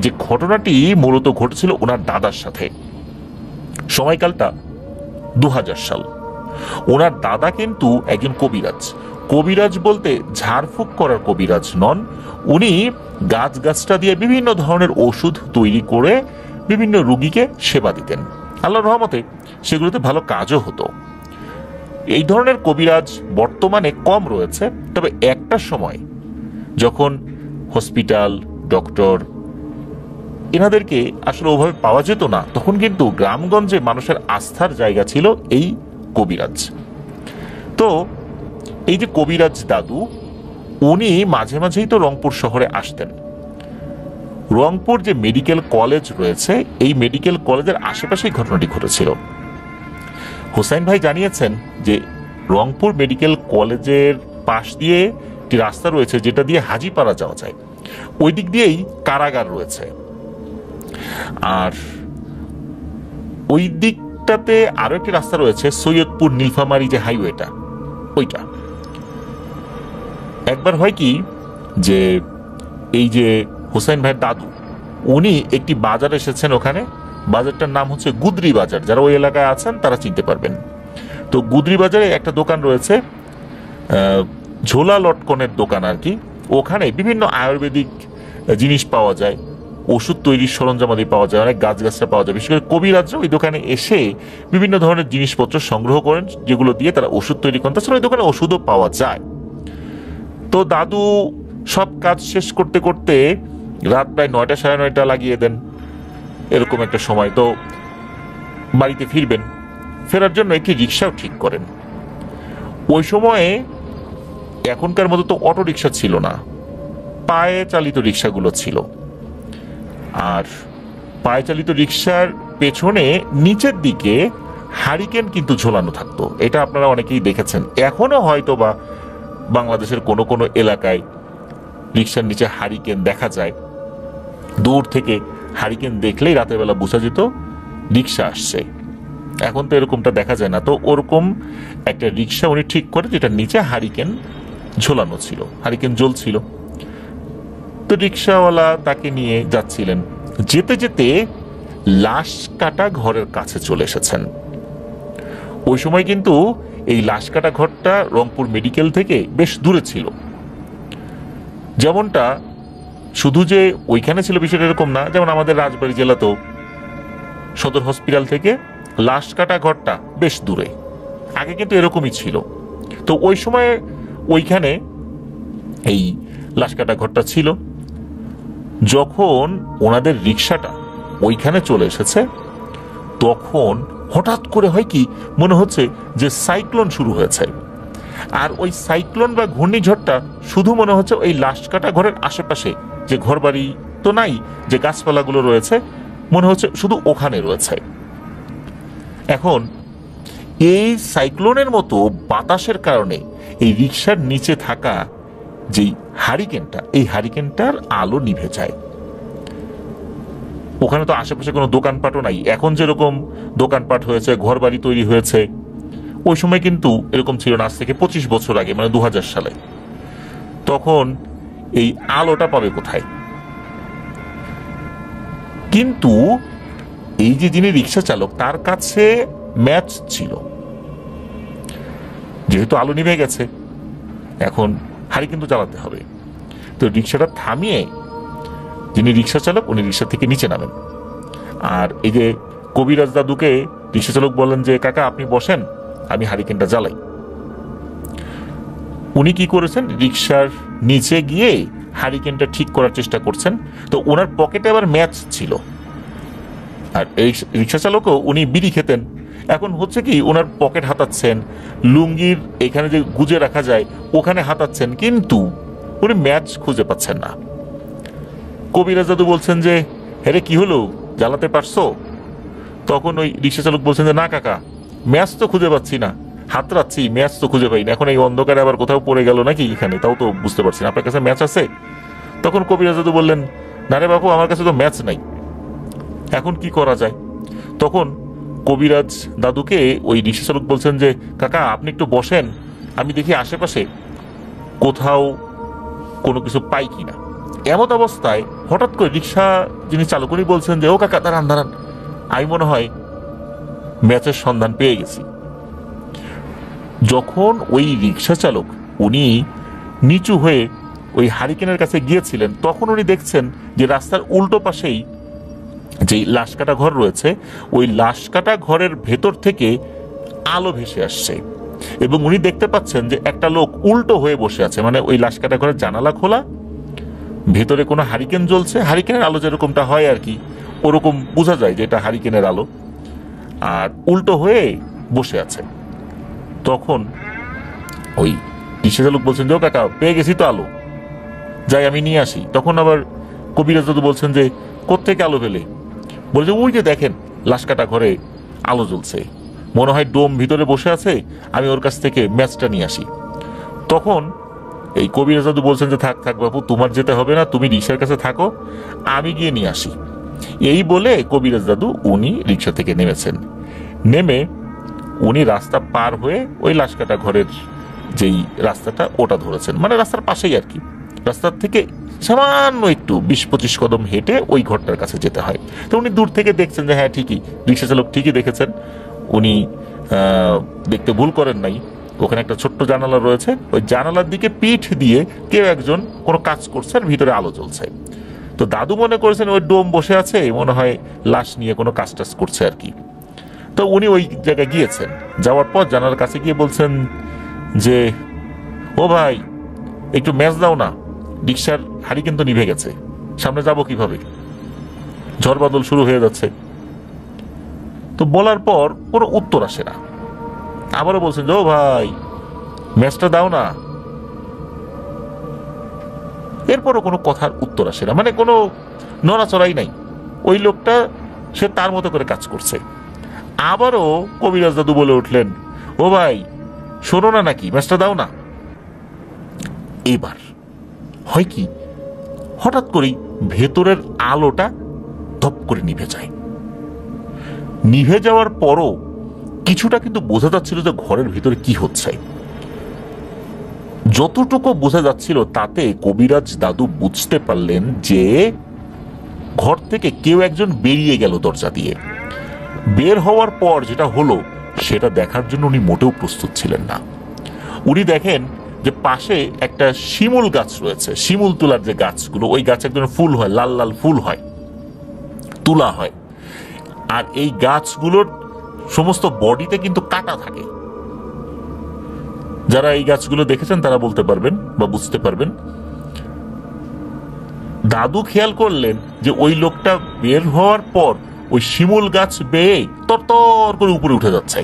যে ঘটনাটি মূলত ঘটেছিল ওনার দাদার সাথে। সময়কালটা 2000 সাল। ওনার দাদা কিন্তু একজন কবিরাজ। কবিরাজ বলতে ঝাড়ফুঁক করার কবিরাজ নন, উনি গাছটা দিয়ে বিভিন্ন ধরনের ওষুধ তৈরি করে বিভিন্ন রোগীকে সেবা দিতেন। আল্লাহর রহমতে সেগুলোতে ভালো কাজও হতো। এই ধরনের কবিরাজ বর্তমানে কম রয়েছে, তবে একটা সময় যখন হসপিটাল, ডক্টর এনাদেরকে আসলে ওভাবে পাওয়া যেত না, তখন কিন্তু গ্রামগঞ্জে মানুষের আস্থার জায়গা ছিল এই কবিরাজ। তো এই যে কবিরাজ দাদু, উনি মাঝে মাঝেই তো রংপুর শহরে আসতেন। রংপুর যে মেডিকেল কলেজ রয়েছে, এই মেডিকেল কলেজের আশেপাশেই ঘটনাটি ঘটেছিল। হোসাইন ভাই জানিয়েছেন যে রংপুর মেডিকেল কলেজের পাশ দিয়ে একটি রাস্তা রয়েছে যেটা দিয়ে হাজীপাড়া যাওয়া যায়, ওই দিক দিয়েই কারাগার রয়েছে। আর ওই দিকটাতে আরো একটি রাস্তা রয়েছে, সৈয়দপুর নীলফামারী যে হাইওয়েটা, ওইটা। একবার হয় কি যে এই যে হোসেন ভাইয়ের দাদু, উনি একটি বাজার এসেছেন, ওখানে বাজারটার নাম হচ্ছে গুদরি বাজার। যারা ওই এলাকায় আছেন তারা চিনতে পারবেন। তো গুদরি বাজারে একটা দোকান রয়েছে, ঝোলা লটকনের দোকান আর কি। ওখানে বিভিন্ন আয়ুর্বেদিক জিনিস পাওয়া যায়, ওষুধ তৈরির সরঞ্জামাদি পাওয়া যায়, অনেক গাছগাছরা পাওয়া যায়। বিশেষ করে কবিরাজরা ওই দোকানে এসে বিভিন্ন ধরনের জিনিসপত্র সংগ্রহ করেন, যেগুলো দিয়ে তারা ওষুধ তৈরি করেন। তাছাড়া ওই দোকানে ওষুধও পাওয়া যায়। তো দাদু সব কাজ শেষ করতে করতে রাত প্রায় 9টা সাড়ে 9টা লাগিয়ে দেন, এরকম একটা সময়। তো বাড়িতে ফিরবেন, ফেরার জন্য একটি রিক্সাও ঠিক করেন। ওই সময়ে এখনকার মতো তো অটো রিক্সা ছিল না, পায়ে চালিত রিক্সাগুলো ছিল। আর পায়ে চালিত রিক্সার পেছনে নিচের দিকে হারিকেন কিন্তু ঝোলানো থাকতো, এটা আপনারা অনেকেই দেখেছেন। এখনো হয়তো বা বাংলাদেশের কোনো কোনো এলাকায় রিক্সার নিচে হারিকেন দেখা যায়। দূর থেকে হারিকেন দেখলেই রাতের বেলা বোঝা যেত রিক্সা আসছে। এখন তো এরকমটা দেখা যায় না। তো ওরকম একটা রিক্সা উনি ঠিক করে, যেটা নিচে হারিকেন ঝোলানো ছিল, হারিকেন জ্বলছিল। তো রিক্সাওয়ালা তাকে নিয়ে যাচ্ছিলেন। যেতে যেতে লাশ কাটা ঘরের কাছে চলে এসেছেন। ওই সময় কিন্তু এই লাশ কাটা ঘরটা রংপুর মেডিকেল থেকে বেশ দূরে ছিল। যেমনটা শুধু যে ওইখানে ছিল বিষয়টা এরকম না, যেমন আমাদের রাজবাড়ী জেলাতেও সদর হসপিটাল থেকে লাশ কাটা ঘরটা বেশ দূরে, আগে কিন্তু এরকমই ছিল। তো ওই সময় ওইখানে এই লাশ কাটা ঘরটা ছিল। যখন ওনাদের রিক্সাটা ওইখানে চলে এসেছে, তখন হঠাৎ করে হয় কি, মনে হচ্ছে যে সাইক্লোন শুরু হয়েছে। আর ওই সাইক্লোন বা ঘূর্ণিঝড়টা শুধু মনে হচ্ছে ওই লাশ কাটা ঘরের আশেপাশে, যে ঘর বাড়ি তো নাই, যে গাছপালাগুলো রয়েছে মনে হচ্ছে শুধু ওখানে রয়েছে। এখন এই সাইক্লোনের মতো বাতাসের কারণে এই রিক্সার নিচে থাকা যেই হারিকেনটা, এই হারিকেনটার আলো নিভে যায়। ওখানে তো আশেপাশে কোনো দোকানপাটও নাই। এখন যেরকম দোকানপাট হয়েছে, ঘর বাড়ি তৈরি হয়েছে, ওই সময় কিন্তু এরকম ছিল না। আজ থেকে 25 বছর আগে, মানে 2000 সালে। তখন এই আলোটা পাবে কোথায়? কিন্তু এই যে যিনি রিক্সা চালক, তার কাছে ম্যাচ ছিল। যেহেতু আলো নিভে গেছে, এখন হাড়ি কিন্তু জ্বালাতে হবে। তো রিক্সাটা থামিয়ে যিনি রিক্সা চালক, উনি রিক্সা থেকে নিচে নামেন। আর এই যে কবিরাজ দাদুকে রিক্সা চালক বলেন যে, কাকা আপনি বসেন, আমি হারিকেনটা জ্বালাই। উনি কি করেছেন, রিক্সার নিচে গিয়ে হারিকেনটা ঠিক করার চেষ্টা করছেন। তো ওনার পকেটে আবার ম্যাচ ছিল। আর এই রিক্সা চালকও উনি বিড়ি খেতেন। এখন হচ্ছে কি, ওনার পকেট হাতাচ্ছেন, লুঙ্গির এখানে যে গুজে রাখা যায় ওখানে হাতাচ্ছেন, কিন্তু উনি ম্যাচ খুঁজে পাচ্ছেন না। কবিরাজ দাদু বলছেন যে, হ্যাঁ কি হলো, জ্বালাতে পারছো? তখন ওই রিক্সা চালক বলছেন যে, না কাকা, ম্যাচ তো খুঁজে পাচ্ছি না, হাতড়াচ্ছি, ম্যাচ তো খুঁজে পাই না। এখন এই অন্ধকারে আবার কোথাও পড়ে গেল নাকি এখানে, তাও তো বুঝতে পারছি না। আপনার কাছে ম্যাচ আছে? তখন কবিরাজ দাদু বললেন, না রে বাবু, আমার কাছে তো ম্যাচ নাই। এখন কি করা যায়? তখন কবিরাজ দাদুকে ওই রিক্সা চালক বলছেন যে, কাকা আপনি একটু বসেন, আমি দেখি আশেপাশে কোথাও কোনো কিছু পাই কিনা। এমত অবস্থায় হঠাৎ করে রিক্সা যিনি চালক উনি বলছেন যে ও কাকা দাঁড়ান দাঁড়ান, আমি মনে হয় ম্যাচের সন্ধান পেয়ে গেছি। যখন ওই রিক্সা চালক উনি নিচু হয়ে ওই হারিকেনের কাছে গিয়েছিলেন, তখন উনি দেখছেন যে রাস্তার উল্টো পাশেই যে লাশ কাটা ঘর রয়েছে, ওই লাশ কাটা ঘরের ভেতর থেকে আলো ভেসে আসছে এবং উনি দেখতে পাচ্ছেন যে একটা লোক উল্টো হয়ে বসে আছে। মানে ওই লাশ কাটা ঘরের জানালা খোলা, ভেতরে কোনো হারিকেন জ্বলছে, হারিকেনের আলো যেরকমটা হয় আর কি, ওরকম বোঝা যায় যে এটা হারিকেনের আলো, আর উল্টো হয়ে বসে আছে। তখন ওই রিক্সা চালক বলছেন যে ও কাকা পেয়ে গেছি তো আলো, যাই আমি নিয়ে আসি। তখন আবার কবিরাজ দাদু বলছেন যে কোত্থেকে আলো পেলে? বলে যে ওই যে দেখেন লাশ কাটা ঘরে আলো জ্বলছে, মনে হয় ডোম ভিতরে বসে আছে, আমি ওর কাছ থেকে ম্যাচটা নিয়ে আসি। তখন এই কবিরাজ দাদু বলছেন যে থাক থাক বাবু, তোমার যেতে হবে না, তুমি রিক্সার কাছে থাকো, আমি গিয়ে নিয়ে আসি। এই বলে কবিরাজ দাদু উনি রিক্সা থেকে নেমেছেন। নেমে উনি রাস্তা পার হয়ে ওই লাশ কাটা ঘরের যেই রাস্তাটা ওটা ধরেছেন, মানে রাস্তার পাশেই আর কি। রাস্তার থেকে সামান্য একটু 20-25 কদম হেঁটে ওই ঘরটার কাছে যেতে হয়। তো উনি দূর থেকে দেখছেন যে হ্যাঁ ঠিকই, রিক্সা চালক ঠিকই দেখেছেন, উনি দেখতে ভুল করেন নাই। ওখানে একটা ছোট্ট জানালা রয়েছে, ওই জানালার দিকে পিঠ দিয়ে কেউ একজন কোনো কাজ করছে আর ভিতরে আলো জ্বলছে। তো দাদু মনে করেছেন ওই ডোম বসে আছে, মনে হয় লাশ নিয়ে কোনো কাজ টাজ করছে আর কি। তো উনি ওই জায়গায় গিয়েছেন, যাওয়ার পর জানালার কাছে গিয়ে বলছেন যে ও ভাই একটু ম্যাচ দাও না, রিক্সার হারিকেন তো নিভে গেছে, সামনে যাব কিভাবে, ঝড় বাদল শুরু হয়ে যাচ্ছে। তো বলার পর কোনো উত্তর আসে না। আবারও বলছেন যে ও ভাই ম্যাচটা দাও না, এরপরও কোনো কথার উত্তর আসে না, মানে কোনো নড়াচড়াই নাই। ওই লোকটা সে তার মতো করে কাজ করছে। আবারও কবিরাজ দাদু বলে উঠলেন ও ভাই শোনো না নাকি, ম্যাচটা দাও না। এবার হয় কি, হঠাৎ করেই ভেতরের আলোটা ধপ করে নিভে যায়। নিভে যাওয়ার পরও কিছুটা কিন্তু বোঝা যাচ্ছিল যে ঘরের ভিতরে কি হচ্ছে। যতটুকু বোঝা যাচ্ছিল তাতে কবিরাজ দাদু বুঝতে পারলেন যে ঘর থেকে কেউ একজন বেরিয়ে গেল দরজা দিয়ে। বের হওয়ার পর যেটা হলো সেটা দেখার জন্য উনি মোটেও প্রস্তুত ছিলেন না। উনি দেখেন যে পাশে একটা শিমুল গাছ রয়েছে, শিমুল তুলার যে গাছগুলো, ওই গাছ একদম ফুল হয়, লাল লাল ফুল হয়, তুলা হয়, আর এই গাছগুলোর সমস্ত বডিতে কিন্তু কাটা থাকে। যারা এই গাছগুলো দেখেছেন তারা বলতে পারবেন বা বুঝতে পারবেন। দাদু খেয়াল করলেন যে ওই লোকটা বের হওয়ার পর ওই শিমুল গাছ বেয়ে তরতর করে উপরে উঠে যাচ্ছে।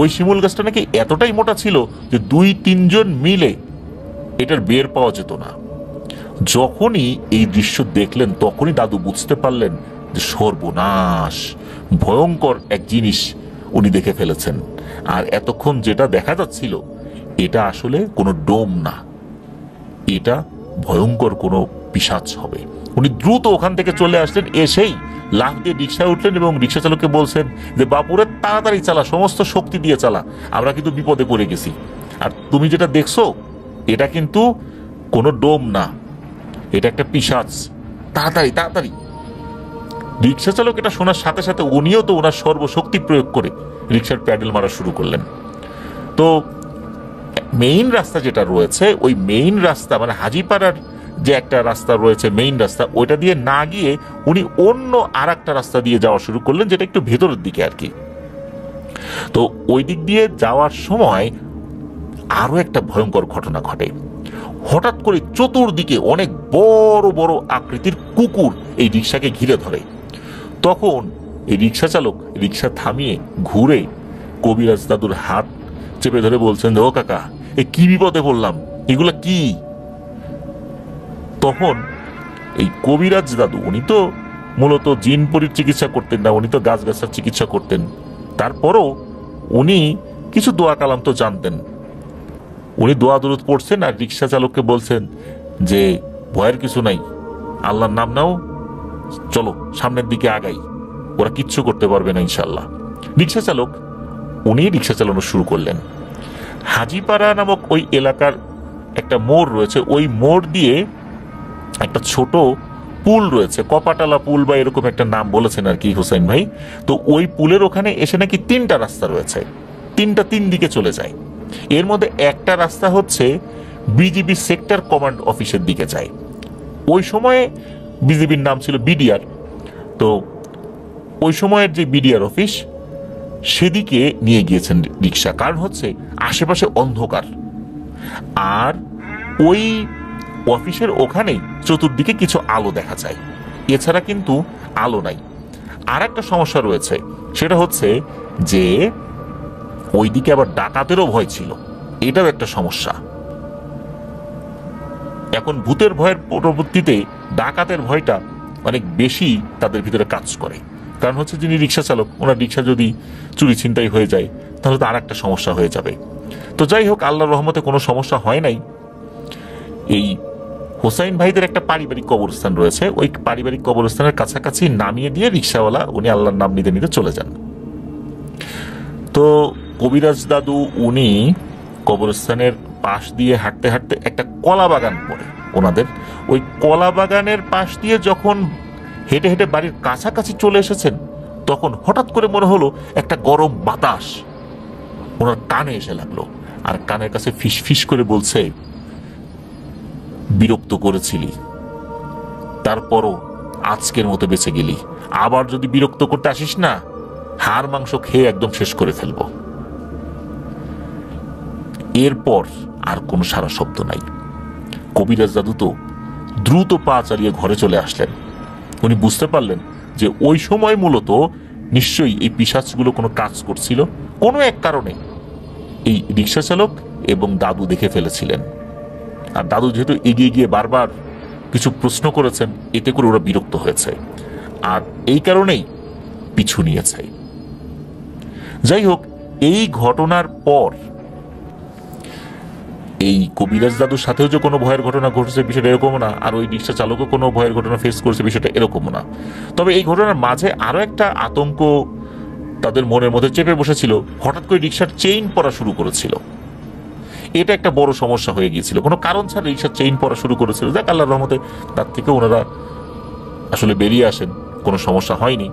ওই শিমুল গাছটা নাকি এতটাই মোটা ছিল যে 2-3 জন মিলে এটার বের পাওয়া যেত না। যখনই এই দৃশ্য দেখলেন তখনই দাদু বুঝতে পারলেন যে সর্বনাশ, ভয়ঙ্কর এক জিনিস উনি দেখে ফেলেছেন। আর এতক্ষণ যেটা দেখা যাচ্ছিল এটা আসলে কোনো ডোম না, এটা ভয়ঙ্কর কোনো পিশাচ হবে। উনি দ্রুত ওখান থেকে চলে আসলেন, এসেই লাফ দিয়ে রিক্সায় উঠলেন এবং রিক্সা চালককে বলছেন যে বাপুরে তাড়াতাড়ি চালা, সমস্ত শক্তি দিয়ে চালা, আমরা কিন্তু বিপদে পড়ে গেছি। আর তুমি যেটা দেখছো এটা কিন্তু কোনো ডোম না, এটা একটা পিশাচ, তাড়াতাড়ি তাড়াতাড়ি। রিক্সা চালক এটা শোনার সাথে সাথে উনিও তো ওনার সর্বশক্তি প্রয়োগ করে রিক্সার প্যাডেল মারা শুরু করলেন। তো মেইন রাস্তা যেটা রয়েছে, ওই মেইন রাস্তা মানে হাজিপাড়ার যে একটা রাস্তা রয়েছে মেইন রাস্তা, ওইটা দিয়ে না গিয়ে উনি অন্য আর একটা রাস্তা দিয়ে যাওয়া শুরু করলেন, যেটা একটু ভেতরের দিকে আর কি। তো ওই দিক দিয়ে যাওয়ার সময় আরো একটা ভয়ঙ্কর ঘটনা ঘটে। হঠাৎ করে চতুর্দিকে অনেক বড় বড় আকৃতির কুকুর এই রিক্সাকে ঘিরে ধরে। তখন এই রিক্সা চালক রিক্সা থামিয়ে ঘুরে কবিরাজ দাদুর হাত চেপে ধরে বলছেন ও কাকা এ কি বিপদে পড়লাম, এগুলা কি? তখন এই কবিরাজ দাদু উনি তো মূলত জিনপরির চিকিৎসা করতেন না, উনি তো গাছগাছার চিকিৎসা করতেন, তারপরও উনি কিছু দোয়া কালাম তো জানতেন। উনি দোয়া দরুদ পড়ছেন আর রিক্সা চালককে বলছেন যে ভয়ের কিছু নাই, আল্লাহর নাম নাও, চলো সামনের দিকে আগাই, ওরা কিচ্ছু করতে পারবে না ইনশাল্লাহ। রিক্সা চালক উনি রিক্সা চালানো শুরু করলেন। হাজিপাড়া নামক ওই এলাকার একটা মোড় রয়েছে, ওই মোড় দিয়ে একটা ছোট পুল রয়েছে, কপাটালা পুল বা এরকম একটা নাম বলেছেন আর কি হোসেন ভাই। তো ওই পুলের ওখানে এসে নাকি 3টা রাস্তা রয়েছে, 3টা 3 দিকে চলে যায়। এর মধ্যে একটা রাস্তা হচ্ছে বিজিবি সেক্টর কমান্ড অফিসের দিকে যায়। ওই সময়ে বিজিবির নাম ছিল বিডিআর। তো ওই সময়ের যে বিডিআর অফিস সেদিকে নিয়ে গিয়েছেন রিক্সা, কারণ হচ্ছে আশেপাশে অন্ধকার, আর ওই অফিসের ওখানেই চতুর্দিকে কিছু আলো দেখা যায়, এছাড়া কিন্তু আলো নাই। আর একটা সমস্যা রয়েছে, সেটা হচ্ছে যে ওইদিকে আবার ডাকাতেরও ভয় ছিল, এটাও একটা সমস্যা। এখন ভূতের ভয়ের পরবর্তীতে ডাকাতের ভয়টা অনেক বেশি তাদের ভিতরে কাজ করে, কারণ হচ্ছে যিনি রিক্সা চালক, ওনার রিক্সা যদি চুরি ছিনতাই হয়ে যায় তাহলে তো আর একটা সমস্যা হয়ে যাবে। তো যাই হোক, আল্লাহর রহমতে কোনো সমস্যা হয় নাই। এই হোসাইন ভাইদের একটা পারিবারিক কবরস্থান রয়েছে, ওই পারিবারিক কবরস্থানের কাছাকাছি নামিয়ে দিয়ে রিক্সাওয়ালা উনি আল্লাহর নাম নিতে নিতে চলে যান। তো কবিরাজ দাদু উনি কবরস্থানের পাশ দিয়ে হাঁটতে হাঁটতে একটা কলা বাগান পড়ে ওনাদের, ওই কলা বাগানের পাশ দিয়ে যখন হেঁটে হেঁটে বাড়ির কাছাকাছি চলে এসেছেন, তখন হঠাৎ করে মনে হলো একটা গরম বাতাস ওনার কানে এসে লাগলো, আর কানের কাছে ফিস ফিস করে বলছে, বিরক্ত করেছিলি, তারপরও আজকের মতো বেঁচে গেলি, আবার যদি বিরক্ত করতে আসিস না, হাড় মাংস খেয়ে একদম শেষ করে ফেলবো। এরপর আর কোনো সারা শব্দ নাই। কবিরাজ দাদু তো দ্রুত পা চালিয়ে ঘরে চলে আসলেন। উনি বুঝতে পারলেন যে ওই সময় মূলত নিশ্চয়ই এই পিশাচগুলো কোনো কাজ করছিল, কোনো এক কারণে এই রিক্সা চালক এবং দাদু দেখে ফেলেছিলেন। আর দাদু যেহেতু এগিয়ে গিয়ে বারবার কিছু প্রশ্ন করেছেন, এতে করে ওরা বিরক্ত হয়েছে, আর এই কারণেই পিছু নিয়েছে। যাই হোক, এই ঘটনার পর এই কবিরাজ দাদুর সাথেও যে কোনো ভয়ের ঘটনা ঘটেছে বিষয়টা এরকম না, আর ওই রিক্সা চালকও কোনো ভয়ের ঘটনা ফেস করছে বিষয়টা এরকম না। তবে এই ঘটনার মাঝে আরো একটা আতঙ্ক তাদের মনের মধ্যে চেপে বসেছিল, হঠাৎ করে রিক্সার চেইন পড়া শুরু করেছিল। এটা একটা বড় সমস্যা হয়ে গিয়েছিল, কোনো কারণ ছাড়া রিক্সার চেইন পড়া শুরু করেছিল। যাক, আল্লাহর রহমতে তার থেকে ওনারা আসলে বেরিয়ে আসেন, কোনো সমস্যা হয়নি।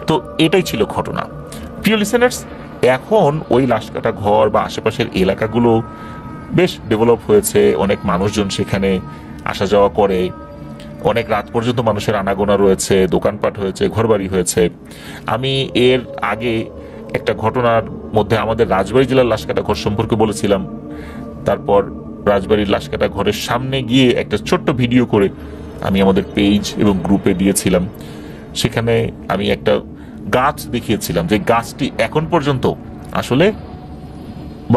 তো এটাই ছিল ঘটনা। প্রিয় লিসেনার্স, এখন ওই লাশকাটা ঘর বা আশেপাশের এলাকাগুলো বেশ ডেভেলপ হয়েছে, অনেক মানুষজন সেখানে আসা যাওয়া করে, অনেক রাত পর্যন্ত মানুষের আনাগোনা রয়েছে, দোকানপাট হয়েছে, ঘরবাড়ি হয়েছে। আমি এর আগে একটা ঘটনার মধ্যে আমাদের রাজবাড়ী জেলার লাশকাটা ঘর সম্পর্কে বলেছিলাম, তারপর রাজবাড়ির লাশকাটা ঘরের সামনে গিয়ে একটা ছোট্ট ভিডিও করে আমি আমাদের পেজ এবং গ্রুপে দিয়েছিলাম। সেখানে আমি একটা গাছ দেখিয়েছিলাম, যে গাছটি এখন পর্যন্ত আসলে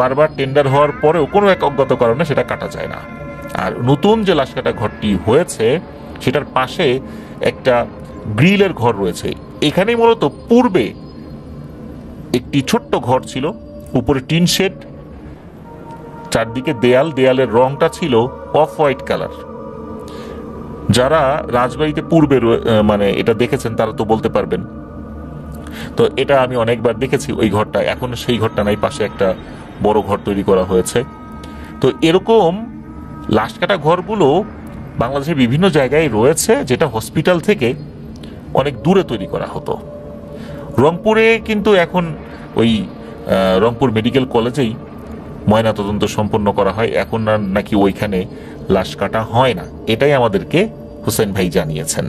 বারবার টেন্ডার হওয়ার পরেও কোনো এক অজ্ঞাত কারণে সেটা কাটা যায় না। আর নতুন যে লাশকাটা ঘরটি হয়েছে সেটার পাশে একটা গ্রিলের ঘর রয়েছে। এখানেই মূলত পূর্বে একটি ছোট্ট ঘর ছিল, উপরে টিন শেড, চারদিকে দেয়াল, দেয়ালের রংটা ছিল অফ হোয়াইট কালার। যারা রাজবাড়িতে পূর্বে মানে এটা দেখেছেন তারা তো বলতে পারবেন। তো এটা আমি অনেকবার দেখেছি ওই ঘরটা, এখন সেই ঘরটা নাই, পাশে একটা বড় ঘর তৈরি করা হয়েছে। তো এরকম লাশকাটা ঘরগুলো বাংলাদেশের বিভিন্ন জায়গায় রয়েছে, যেটা হসপিটাল থেকে অনেক দূরে তৈরি করা হতো। রংপুরে কিন্তু এখন ওই রংপুর মেডিকেল কলেজেই ময়নাতদন্ত সম্পন্ন করা হয়, এখন নাকি ওইখানে লাশ কাটা হয় না, এটাই আমাদেরকে হোসেন ভাই জানিয়েছেন।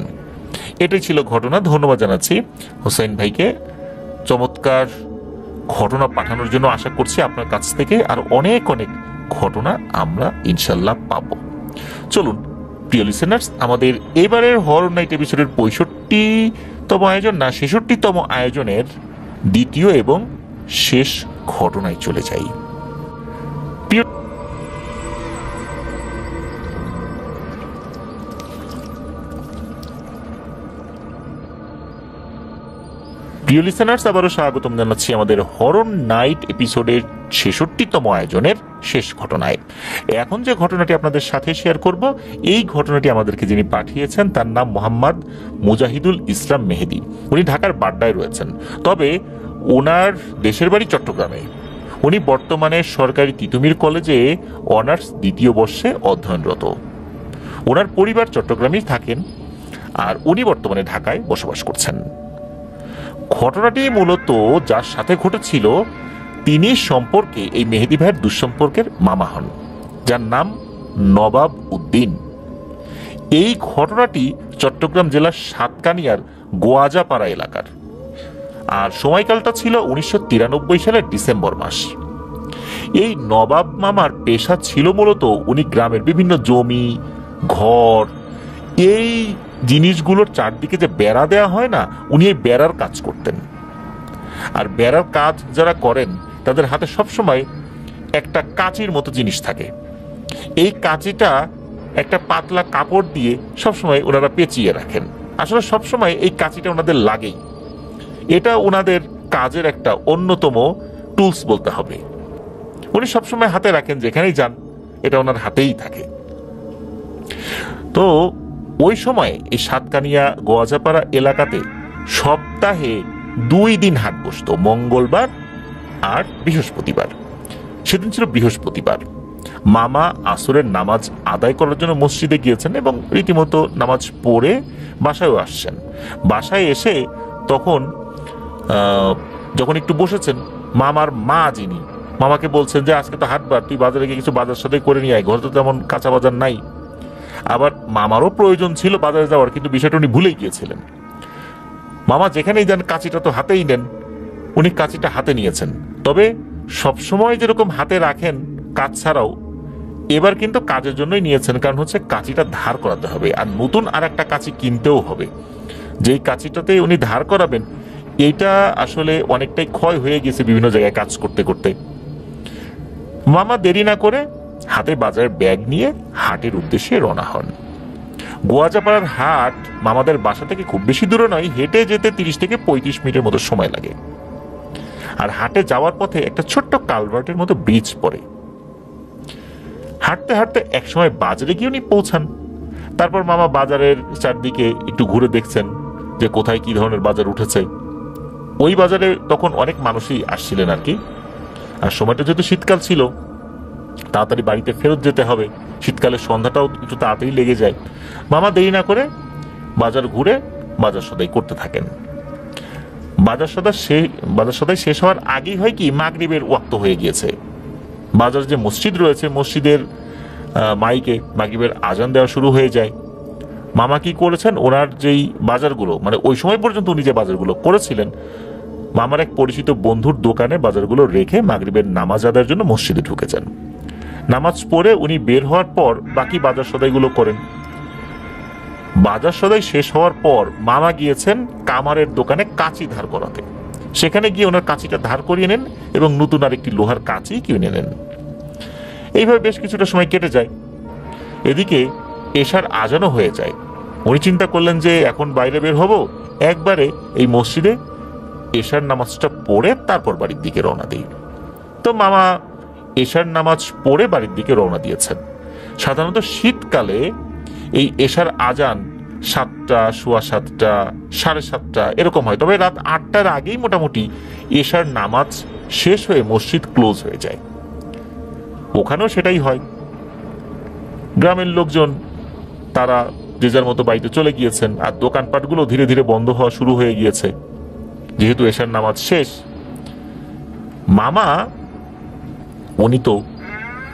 এটাই ছিল ঘটনা। ধন্যবাদ জানাচ্ছি হোসেন ভাইকে চমৎকার ঘটনা পাঠানোর জন্য। আশা করছি আপনার কাছ থেকে আর অনেক অনেক ঘটনা আমরা ইনশাল্লাহ পাবো। চলুন প্রিয় লিসেনার্স, আমাদের এবারের হরর নাইট এপিসোডের 65তম আয়োজন না 66তম আয়োজনের দ্বিতীয় এবং শেষ ঘটনায় চলে যাই। প্রিয় লিসেনার্স, আবারও স্বাগতম জানাচ্ছি আমাদের হরর নাইট এপিসোডের 66তম আয়োজনের শেষ ঘটনায়। এখন যে ঘটনাটি আপনাদের সাথে শেয়ার করব, এই ঘটনাটি আমাদেরকে যিনি পাঠিয়েছেন তার নাম মোহাম্মদ মুজাহিদুল ইসলাম মেহেদি। উনি ঢাকার বাড্ডায় রয়েছেন, তবে ওনার দেশের বাড়ি চট্টগ্রামে। উনি বর্তমানে সরকারি তিতুমির কলেজে অনার্স দ্বিতীয় বর্ষে অধ্যয়নরত। ওনার পরিবার চট্টগ্রামেই থাকেন, আর উনি বর্তমানে ঢাকায় বসবাস করছেন। ঘটনাটি মূলত যার সাথে ঘটেছিল তিনি সম্পর্কে এই মেহেদী ভাইয়ের দুঃসম্পর্কের মামা হন, যার নাম নবাব উদ্দিন। এই ঘটনাটি চট্টগ্রাম জেলার সাতকানিয়ার গোয়াজাপাড়া এলাকার, আর সময়কালটা ছিল 1993 সালের ডিসেম্বর মাস। এই নবাব মামার পেশা ছিল মূলত উনি গ্রামের বিভিন্ন জমি, ঘর, এই জিনিসগুলোর চারদিকে যে বেড়া দেয়া হয় না, উনি এই বেড়ার কাজ করতেন। আর বেড়ার কাজ যারা করেন তাদের হাতে সবসময় একটা কাঁচির মতো জিনিস থাকে। এই কাঁচিটা একটা পাতলা কাপড় দিয়ে সবসময় ওনারা পেঁচিয়ে রাখেন। আসলে সবসময় এই কাঁচিটা ওনাদের লাগেই, এটা ওনাদের কাজের একটা অন্যতম টুলস বলতে হবে। উনি সবসময় হাতে রাখেন, যেখানেই যান এটা ওনার হাতেই থাকে। তো ওই সময় এই সাতকানিয়া গোয়াজাপাড়া এলাকাতে সপ্তাহে 2 দিন হাট বসতো, মঙ্গলবার আর বৃহস্পতিবার। সেদিন ছিল বৃহস্পতিবার। মামা আসরের নামাজ আদায় করার জন্য মসজিদে গিয়েছেন এবং রীতিমতো নামাজ পড়ে বাসায়ও আসছেন। বাসায় এসে তখন যখন একটু বসেছেন, মামার মা যিনি মামাকে বলছেন যে আজকে তো হাটবার, তুই বাজারে গিয়ে কিছু বাজার সাথে করে নিয়ে আয়, ঘরে তো তেমন কাঁচা বাজার নাই। আবার মামারও প্রয়োজন ছিল বাজারে যাওয়ার, কিন্তু বিষয়টা উনি ভুলেই গিয়েছিলেন। মামা যেখানেই যান কাঁচিটা তো হাতেই নেন, উনি কাঁচিটা হাতে নিয়েছেন। তবে সবসময় যেরকম হাতে রাখেন কাজ ছাড়াও, এবার কিন্তু কাজের জন্যই নিয়েছেন, কারণ হচ্ছে কাঁচিটা ধার করাতে হবে, আর নতুন আর একটা কাঁচি কিনতেও হবে। যেই কাঁচিটাতে উনি ধার করাবেন এইটা আসলে অনেকটাই ক্ষয় হয়ে গেছে বিভিন্ন জায়গায় কাজ করতে করতে। মামা দেরি না করে হাতে বাজারের ব্যাগ নিয়ে হাটের উদ্দেশ্যে রওনা হন। গোয়াজাপাড়ার হাট মামাদের বাসা থেকে খুব বেশি দূরে নয়, হেঁটে যেতে 30 থেকে 35 মিনিটের মতো সময় লাগে। আর হাটে যাওয়ার পথে একটা ছোট্ট কালভার্টের মতো ব্রিজ পড়ে। হাঁটতে হাঁটতে একসময় বাজারে গিয়ে উনি পৌঁছান। তারপর মামা বাজারের চারদিকে একটু ঘুরে দেখছেন যে কোথায় কি ধরনের বাজার উঠেছে। ওই বাজারে তখন অনেক মানুষই আসছিলেন আর কি। আর সময়টা যেহেতু শীতকাল ছিল, তাড়াতাড়ি বাড়িতে ফেরত যেতে হবে, শীতকালে সন্ধ্যাটাও একটু তাড়াতাড়ি লেগে যায়। মামা দেরি না করে বাজার ঘুরে বাজার সদাই করতে থাকেন। বাজার সদাই শেষ হওয়ার আগেই হয় কি, মাগরিবের ওয়াক্ত হয়ে গিয়েছে। বাজার যে মসজিদ রয়েছে, মসজিদের মাইকে মাগরিবের আজান দেওয়া শুরু হয়ে যায়। মামা কি করেছেন, ওনার যেই বাজারগুলো, মানে ওই সময় পর্যন্ত উনি যে বাজারগুলো করেছিলেন, মামার এক পরিচিত বন্ধুর দোকানে বাজারগুলো রেখে মাগরিবের নামাজ আদায়ের জন্য মসজিদে ঢুকেছেন। নামাজ পড়ে উনি বের হওয়ার পর বাকি বাজার সদাইগুলো করেন। বাজার সদাই শেষ হওয়ার পর মামা গিয়েছেন কামারের দোকানে কাঁচি ধার করাতে। সেখানে গিয়ে ওনার কাঁচিটা ধার করিয়ে নেন এবং নতুন আরেকটি লোহার কাঁচি কিনে নেন। এইভাবে বেশ কিছুটা সময় কেটে যায়। এদিকে এশার আজানও হয়ে যায়। উনি চিন্তা করলেন যে এখন বাইরে বের হব, একবারে এই মসজিদে এশার নামাজটা পড়ে তারপর বাড়ির দিকে রওনা দিই। তো মামা এশার নামাজ পড়ে বাড়ির দিকে রওনা দিয়েছেন। সাধারণত শীতকালে এই এশার আজান 7টা, সোয়া 7টা, 7:30 এরকম হয়। তবে রাত 8টার আগেই মোটামুটি এশার নামাজ শেষ হয়ে মসজিদ ক্লোজ হয়ে যায়। ওখানেও সেটাই হয়। গ্রামের লোকজন তারা যে যার মতো বাড়িতে চলে গিয়েছেন, আর দোকানপাটগুলো ধীরে ধীরে বন্ধ হওয়া শুরু হয়ে গিয়েছে, যেহেতু এশার নামাজ শেষ। মামা উনি তো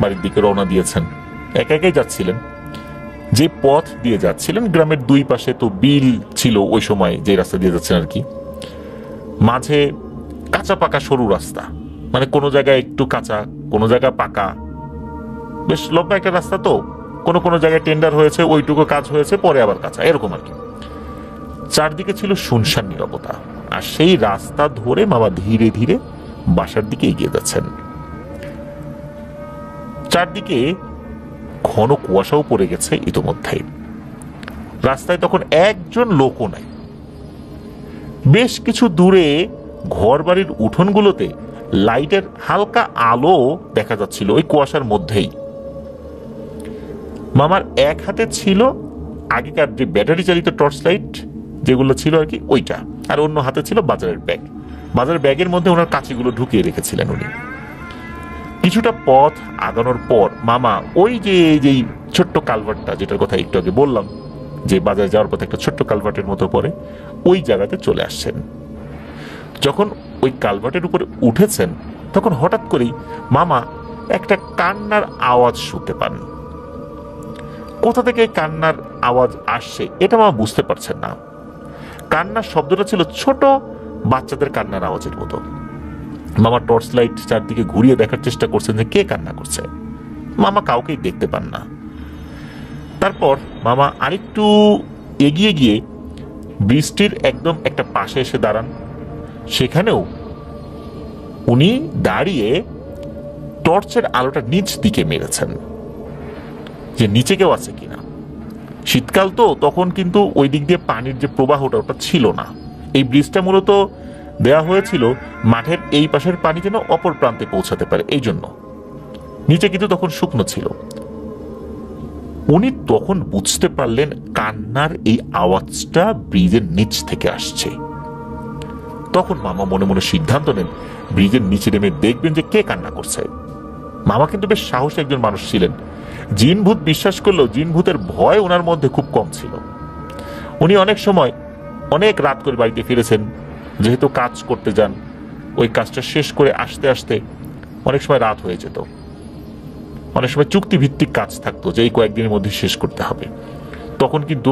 বাড়ির দিকে রওনা দিয়েছেন, একা একাই যাচ্ছিলেন। যে পথ দিয়ে যাচ্ছিলেন, গ্রামের 2 পাশে তো বিল ছিল ওই সময়, যে রাস্তা দিয়ে যাচ্ছেন আর কি। মাঝে কাঁচা পাকা সরু রাস্তা, মানে কোনো জায়গায় একটু কাঁচা, কোনো জায়গায় পাকা, বেশ লম্বা একটা রাস্তা। তো কোনো কোনো জায়গায় টেন্ডার হয়েছে, ওইটুকু কাজ হয়েছে, পরে আবার কাঁচা, এরকম আর কি। চারদিকে ছিল শুনশান নীরবতা। আর সেই রাস্তা ধরে মামা ধীরে ধীরে বাসার দিকে এগিয়ে যাচ্ছেন। চারদিকে ঘন কুয়াশাও পড়ে গেছে ইতোমধ্যে। রাস্তায় তখন একজন লোকও নাই। বেশ কিছু দূরে ঘর বাড়ির উঠোনগুলোতে লাইটের হালকা আলো দেখা যাচ্ছিল ওই কুয়াশার মধ্যেই। মামার এক হাতে ছিল আগেকার যে ব্যাটারি চালিত টর্চ লাইট যেগুলো ছিল আর কি, ওইটা, আর অন্য হাতে ছিল বাজারের ব্যাগ। বাজারের ব্যাগের মধ্যে ওনার কাঁচিগুলো ঢুকিয়ে রেখেছিলেন উনি। কিছুটা পথ আগানোর পর মামা ওই যে যেই ছোট্ট কালভার্টটা, যেটার কথা একটু আগে বললাম, যে বাজারে যাওয়ার পথে একটা ছোট্ট কালভার্টের মতো পড়ে, ওই জায়গাতে চলে আসছেন। যখন ওই কালভার্টের উপরে উঠেছেন তখন হঠাৎ করেই মামা একটা কান্নার আওয়াজ শুনতে পান। কোথা থেকে কান্নার আওয়াজ আসছে এটা মামা বুঝতে পারছেন না। কান্নার শব্দটা ছিল ছোট বাচ্চাদের কান্নার আওয়াজের মতো। মামা টর্চ লাইট চারদিকে ঘুরিয়ে দেখার চেষ্টা করছেন যে কে কান্না করছে। মামা কাউকেই দেখতে পান না। তারপর মামা আরেকটু এগিয়ে গিয়ে বৃষ্টির একদম একটা পাশে এসে দাঁড়ান। সেখানেও উনি দাঁড়িয়ে টর্চের আলোটা নিচ দিকে মেরেছেন যে নিচে কেউ আছে কিনা। শীতকাল তো, তখন কিন্তু ওই দিক দিয়ে পানির যে প্রবাহটা ওটা ছিল না। এই ব্রিজটা মূলত দেয়া হয়েছিল মাঠের এই পাশের পানি যেন অপর প্রান্তে পৌঁছাতে পারে, এই জন্য। নিচে কিন্তু তখন শুকনো ছিল। উনি তখন বুঝতে পারলেন কান্নার এই আওয়াজটা ব্রিজের নিচ থেকে আসছে। তখন মামা মনে মনে সিদ্ধান্ত নেন ব্রিজের নিচে নেমে দেখবেন যে কে কান্না করছে। মামা কিন্তু বেশ সাহসী একজন মানুষ ছিলেন। জিন ভূত বিশ্বাস করলেও জিন ভূতের ভয় ওনার মধ্যে খুব কম ছিল। উনি অনেক সময় অনেক রাত করে বাড়িতে ফিরেছেন, যেহেতু কাজ করতে যান। ওই কাজটা শেষ করে আসতে আসতে অনেক সময় রাত হয়ে যেত। অনেক সময় চুক্তিভিত্তিক কাজ থাকতো যে এই কয়েকদিনের মধ্যে শেষ করতে হবে। তখন কিন্তু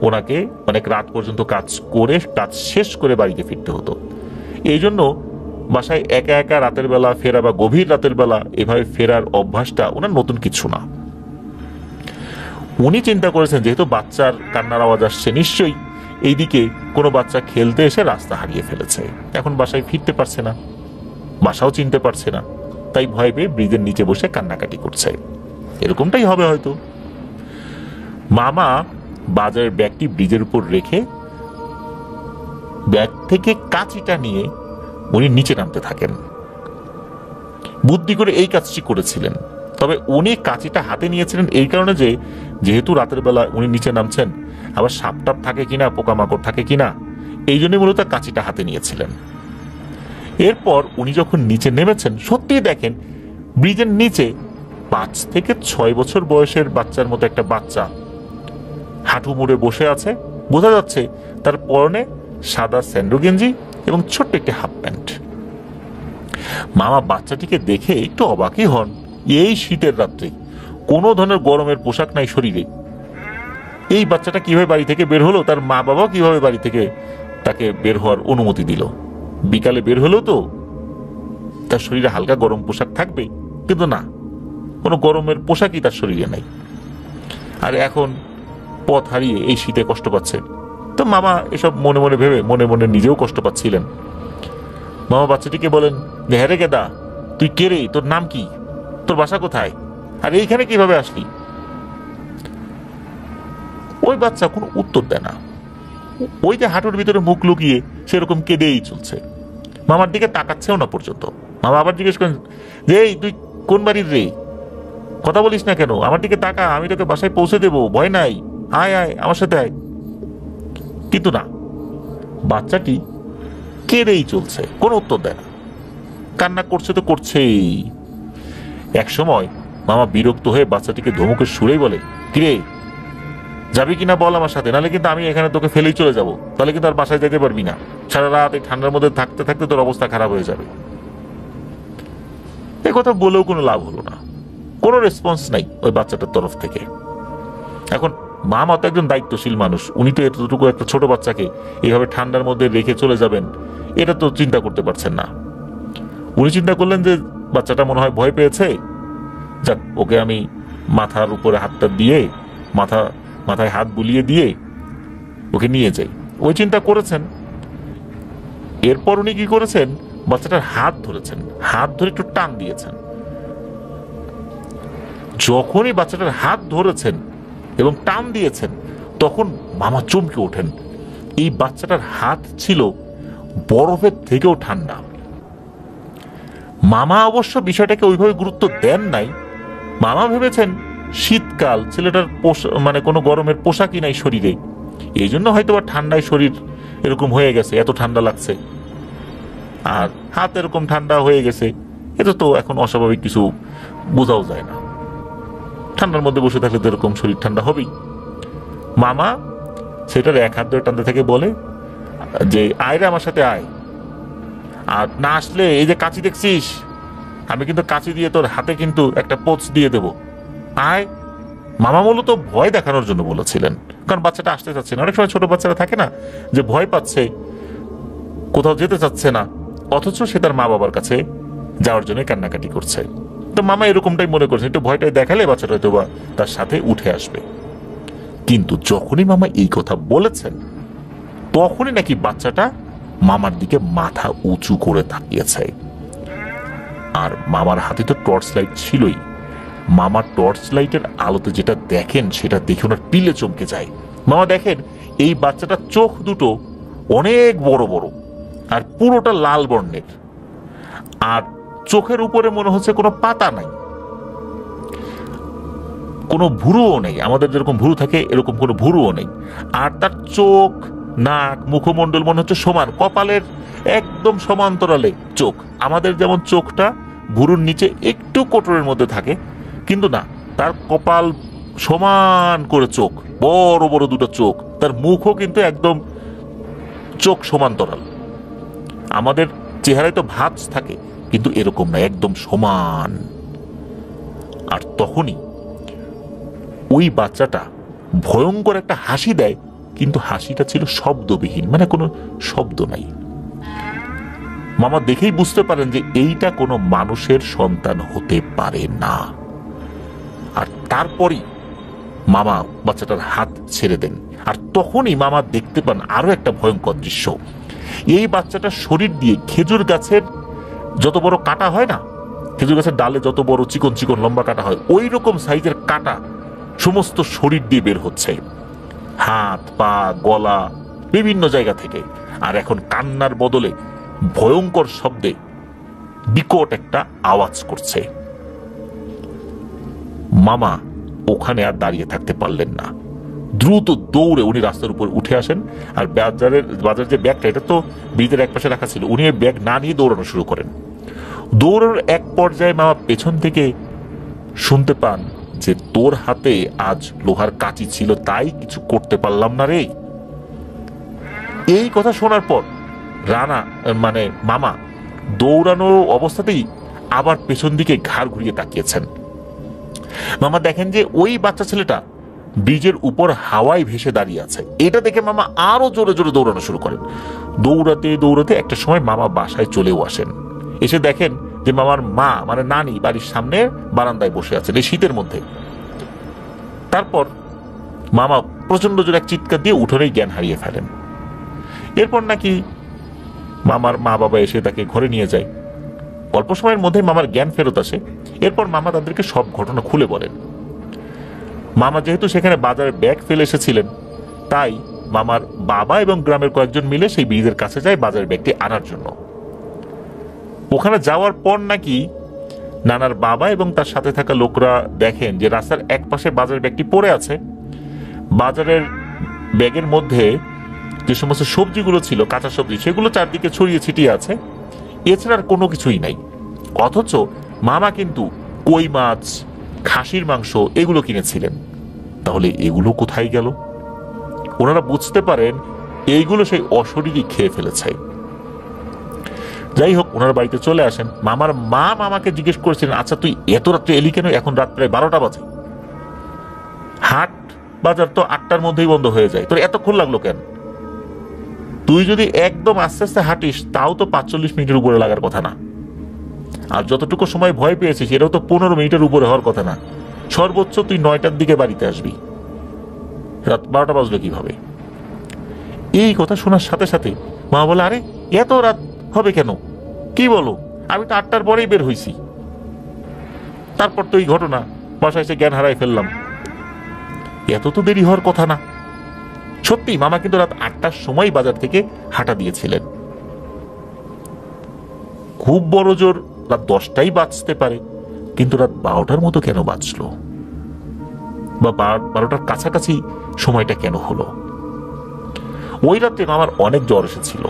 ওনাকে অনেক রাত পর্যন্ত কাজ করে কাজ শেষ করে বাড়িতে ফিরতে হতো। এই জন্য বাসায় একা একা রাতের বেলা ফেরা বা গভীর রাতের বেলা এভাবে ফেরার অভ্যাসটা ওনার নতুন কিছু না। উনি চিন্তা করেছেন যেহেতু বাচ্চার কান্নার আওয়াজ আসছে, নিশ্চয়ই এইদিকে কোনো বাচ্চা খেলতে এসে রাস্তা হারিয়ে ফেলেছে, এখন বাসায় ফিরতে পারছে না, বাসাও চিনতে পারছে না, তাই ভয় পেয়ে ব্রিজের নিচে বসে কান্নাকাটি করছে। এরকমটাই হবে হয়তো। মামা বাজারের ব্যাগটি ব্রিজের উপর রেখে ব্যাগ থেকে কাঁচিটা নিয়ে উনি নিচে নামতে থাকেন। বুদ্ধি করে এই কাজটি করেছিলেন। তবে উনি কাঁচিটা হাতে নিয়েছিলেন এই কারণে যে যেহেতু রাতের বেলা উনি নিচে নামছেন, আবার সাপটাপ থাকে কিনা, পোকামাকড় থাকে কিনা, এই জন্যই মূলত কাঁচিটা হাতে নিয়েছিলেন। এরপর উনি যখন নিচে নেমেছেন সত্যিই দেখেন ব্রিজের নিচে 5 থেকে 6 বছর বয়সের বাচ্চার মতো একটা বাচ্চা হাঁটু মুড়ে বসে আছে। বোঝা যাচ্ছে তার পরনে সাদা স্যান্ডো গেঞ্জি এবং ছোট্ট একটি হাফ প্যান্ট। মামা বাচ্চাটিকে দেখে একটু অবাকই হন। এই শীতের রাত্রে কোনো ধরনের গরমের পোশাক নাই শরীরে, এই বাচ্চাটা কিভাবে বাড়ি থেকে বের হলো, তার মা বাবা কিভাবে বাড়ি থেকে তাকে বের হওয়ার অনুমতি দিল। বিকালে বের হলো তো তার শরীরে হালকা গরম পোশাক থাকবে, কিন্তু না, কোনো গরমের পোশাকই তার শরীরে নাই। আর এখন পথ হারিয়ে এই শীতে কষ্ট পাচ্ছে। তো মামা এসব মনে মনে ভেবে মনে মনে নিজেও কষ্ট পাচ্ছিলেন। মামা বাচ্চাটিকে বলেন, হ্যাঁ রে গেদা, তুই কে রে, তোর নাম কি, তোর বাসা কোথায়, আর এইখানে কিভাবে আসলি? ওই বাচ্চা কোনো উত্তর দেয় না। ওই যে হাঁটুর ভিতরে মুখ লুকিয়ে সেরকম কেঁদেই চলছে, মামার দিকে তাকাচ্ছেও না পর্যন্ত। মামা আবার জিজ্ঞেস করেন যে এই তুই কোন বাড়ির রে, কথা বলিস না কেন, আমার দিকে তাকা, আমি তোকে বাসায় পৌঁছে দেবো, ভয় নাই, আয় আয় আমার সাথে আয়। কিন্তু না, বাচ্চাটি কেঁদেই চলছে, কোনো উত্তর দেয় না, কান্না করছে তো করছেই। এক সময় মামা বিরক্ত হয়ে বাচ্চাটিকে ধমকের সুরেই বলে, কিরে যাবি কিনা বল আমার সাথে, নাহলে কিন্তু আমি এখানে তোকে ফেলেই চলে যাব, তাহলে কিন্তু আর বাসায় যেতে পারবি না, সারা রাত এই ঠান্ডার মধ্যে থাকতে থাকতে তোর অবস্থা খারাপ হয়ে যাবে। এ কথা বলেও কোনো লাভ হলো না, কোনো রেসপন্স নাই ওই বাচ্চাটার তরফ থেকে। এখন মামা তো একজন দায়িত্বশীল মানুষ, উনি তো এতটুকু একটা ছোট বাচ্চাকে এইভাবে ঠান্ডার মধ্যে রেখে চলে যাবেন এটা তো চিন্তা করতে পারছেন না। উনি চিন্তা করলেন যে বাচ্চাটা মনে হয় ভয় পেয়েছে, যাক ওকে আমি মাথার উপরে হাতটা দিয়ে মাথায় হাত বুলিয়ে দিয়ে ওকে নিয়ে যাই, ওই চিন্তা করেছেন। এরপর উনি কি করেছেন, বাচ্চাটার হাত ধরেছেন, হাত ধরে একটু টান দিয়েছেন। যখনই বাচ্চাটার হাত ধরেছেন এবং টান দিয়েছেন তখন মামা চমকে ওঠেন। এই বাচ্চাটার হাত ছিল বরফের থেকেও ঠান্ডা। মামা অবশ্য বিষয়টাকে ওইভাবে গুরুত্ব দেন নাই। মামা ভেবেছেন শীতকাল, ছেলেটার মানে কোনো গরমের পোশাকই নাই শরীরে, এই জন্য হয়তো বা ঠান্ডায় শরীর এরকম হয়ে গেছে, এত ঠান্ডা লাগছে, আর হাত এরকম ঠান্ডা হয়ে গেছে, এটা তো এখন অস্বাভাবিক কিছু বোঝাও যায় না, ঠান্ডার মধ্যে বসে থাকলে তো এরকম শরীর ঠান্ডা হবেই। মামা সেটার এক হাত ধরে টানতে থেকে বলে যে আয় রে আমার সাথে আয়, আর না আসলে এই যে কাঁচি দেখছিস, আমি কিন্তু কাঁচি দিয়ে তোর হাতে কিন্তু একটা পোচ দিয়ে দেব, আয়। মামা মূলত ভয় দেখানোর জন্য বলেছিলেন, কারণ বাচ্চাটা আসতে চাচ্ছে না। অনেক সময় ছোট বাচ্চারা থাকে না যে ভয় পাচ্ছে, কোথাও যেতে চাচ্ছে না, অথচ সে তার মা বাবার কাছে যাওয়ার জন্য কান্নাকাটি করছে। তো মামা এরকমটাই মনে করছে, একটু ভয়টাই দেখালে বাচ্চাটা হয়তো বা তার সাথে উঠে আসবে। কিন্তু যখনই মামা এই কথা বলেছেন, তখনই নাকি বাচ্চাটা মামার দিকে মাথা উঁচু করে তাকিয়েছে। আর মামার হাতে তো টর্চ লাইট ছিলই। মামার টর্চ লাইটের আলোতে যেটা দেখেন সেটা দেখে ওনার পিলে চমকে যায়। মামা দেখেন এই বাচ্চাটার চোখ দুটো অনেক বড় বড় আর পুরোটা লাল বর্ণের, আর চোখের উপরে মনে হচ্ছে কোনো পাতা নাই, কোনো ভুরুও নেই, আমাদের যেরকম ভুরু থাকে এরকম কোনো ভুরুও নেই। আর তার চোখ, নাক, মুখমণ্ডল মনে হচ্ছে সমান, কপালের একদম সমান্তরালে চোখ। আমাদের যেমন চোখটা ভুরুর নিচে একটু কোটরের মধ্যে থাকে, কিন্তু না, তার কপাল সমান করে চোখ, বড় বড় দুটো চোখ। তার মুখও কিন্তু একদম চোখ সমান্তরাল। আমাদের চেহারায় তো ভাঁজ থাকে, কিন্তু এরকম না, একদম সমান। আর তখনই ওই বাচ্চাটা ভয়ঙ্কর একটা হাসি দেয়, কিন্তু হাসিটা ছিল শব্দবিহীন, মানে কোনো শব্দ নাই। মামা দেখেই বুঝতে পারেন যে এইটা কোনো মানুষের সন্তান হতে পারে না। আর তারপরই মামা বাচ্চাটার হাত ছেড়ে দেন। আর তখনই মামা দেখতে পান আরো একটা ভয়ঙ্কর দৃশ্য। এই বাচ্চাটার শরীর দিয়ে খেজুর গাছের যত বড় কাটা হয় না, খেজুর গাছের ডালে যত বড় চিকন চিকন লম্বা কাটা হয়, ওই রকম সাইজের কাটা সমস্ত শরীর দিয়ে বের হচ্ছে, হাত, পা, গলা, বিভিন্ন জায়গা থেকে। আর এখন কান্নার বদলে ভয়ঙ্কর শব্দে বিকট একটা আওয়াজ করছে। মামা ওখানে আর দাঁড়িয়ে থাকতে পারলেন না, দ্রুত দৌড়ে উনি রাস্তার উপর উঠে আসেন। আর বাজারের যে ব্যাগটা, এটা তো ব্রিজের এক পাশে রাখা ছিল, উনি ব্যাগ না নিয়ে দৌড়ানো শুরু করেন। দৌড়ানোর এক পর্যায়ে মামা পেছন থেকে শুনতে পান যে তোর হাতে আজ লোহার কাঁচি ছিল, তাই কিছু করতে পারলাম না রে। এই কথা শোনার পর মানে মামা দৌড়ানো অবস্থাতেই আবার পেছন দিকে ঘাড় ঘুরিয়ে তাকিয়েছেন। মামা দেখেন যে ওই বাচ্চা ছেলেটা ব্রিজের উপর হাওয়ায় ভেসে দাঁড়িয়ে আছে। এটা দেখে মামা আরো জোরে জোরে দৌড়ানো শুরু করেন। দৌড়াতে দৌড়াতে একটা সময় মামা বাসায় চলেও আসেন। এসে দেখেন যে মামার মা মানে নানি বাড়ির সামনে বারান্দায় বসে আছেন এই শীতের মধ্যে। তারপর মামা প্রচন্ড জোরে এক চিৎকার দিয়ে উঠোনেই জ্ঞান হারিয়ে ফেলেন। এরপর নাকি মামার মা বাবা এসে তাকে ঘরে নিয়ে যায়। অল্প সময়ের মধ্যে মামার জ্ঞান ফেরত আসে। এরপর মামা তাদেরকে সব ঘটনা খুলে বলেন। মামা যেহেতু সেখানে বাজারে ব্যাগ ফেলে এসেছিলেন, তাই মামার বাবা এবং গ্রামের কয়েকজন মিলে সেই ব্রিজের কাছে যায় বাজারের ব্যাগটি আনার জন্য। ওখানে যাওয়ার পর নাকি নানার বাবা এবং তার সাথে থাকা লোকরা দেখেন যে রাস্তার এক পাশে বাজারের ব্যাগটি পড়ে আছে। বাজারের ব্যাগের মধ্যে যে সমস্ত সবজিগুলো ছিল, কাঁচা সবজি, সেগুলো চারদিকে ছড়িয়ে ছিটিয়ে আছে, এছাড়া আর কোনো কিছুই নাই। অথচ মামা কিন্তু কই মাছ, খাসির মাংস এগুলো কিনেছিলেন। তাহলে এগুলো কোথায় গেল? ওনারা বুঝতে পারেন এইগুলো সেই অশরীরই খেয়ে ফেলেছে। যাই হোক, ওনার বাড়িতে চলে আসেন। মামার মা মামাকে জিজ্ঞেস করেছিলেন, আচ্ছা তুই এত রাত্রে এলি কেন? এখন রাত প্রায় 12টা বাজে, হাট বাজার তো 8টার মধ্যেই বন্ধ হয়ে যায়, তোর এতক্ষণ লাগলো কেন? তুই যদি একদম আস্তে আস্তে হাঁটিস তাও তো 45 মিনিটের উপরে লাগার কথা না, আর যতটুকু সময় ভয় পেয়েছিস এটাও তো 15 মিনিটের উপরে হওয়ার কথা না। সর্বোচ্চ তুই 9টার দিকে বাড়িতে আসবি, রাত 12টা বাজলো কিভাবে? এই কথা শোনার সাথে সাথে মা বলে, আরে এত রাত হবে কেন? কি বলো, আমি তো 8টার পরেই বের হইছি। তারপর তো এই ঘটনা, বাসায় এসে জ্ঞান হারাই ফেললাম। এত তো দেরি হওয়ার কথা না। সত্যি মামা কিন্তু রাত 8টার সময় বাজার থেকে হাঁটা দিয়েছিলেন। খুব বড় জোর রাত 10টাই বাজতে পারে, কিন্তু রাত 12টার মতো কেন বাজলো? বা 12টার কাছাকাছি সময়টা কেন হলো? ওই রাতে মামার অনেক জ্বর এসেছিল।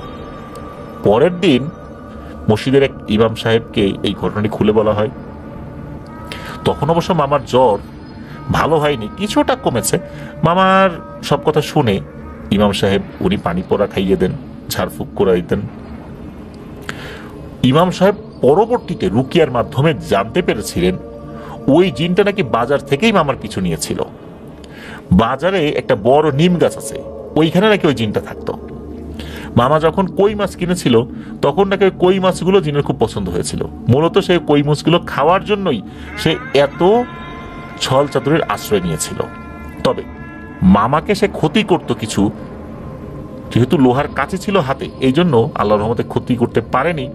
পরের দিন মসজিদের এক ইমাম সাহেবকে এই ঘটনাটি খুলে বলা হয়। তখন অবশ্য মামার জ্বর ভালো হয়নি, কিছুটা কমেছে। মামার সব কথা শুনে ইমাম সাহেব উনি পানি পোড়া খাইয়ে দেন, ঝাড়ফুঁক করে দিতেন। ইমাম সাহেব পরবর্তীতে রুকিয়ার মাধ্যমে জানতে পেরেছিলেন ওই জিনটা নাকি বাজার থেকেই মামার পিছু নিয়েছিল। বাজারে একটা বড় নিম গাছ আছে, ওইখানে নাকি ওই জিনটা থাকতো। মামা যখন কই মাছ কিনেছিল তখন নাকি ওই কই মাছগুলো জিনের খুব পছন্দ হয়েছিল। মূলত সেই কই মাছগুলো খাওয়ার জন্যই সে এত ছল চাতুরির আশ্রয় নিয়েছিল। তবে মামাকে সে ক্ষতি করত কিছু, যেহেতু লোহার কাছে ছিল হাতে, এই জন্য আল্লাহর রহমতে ক্ষতি করতে পারেনি।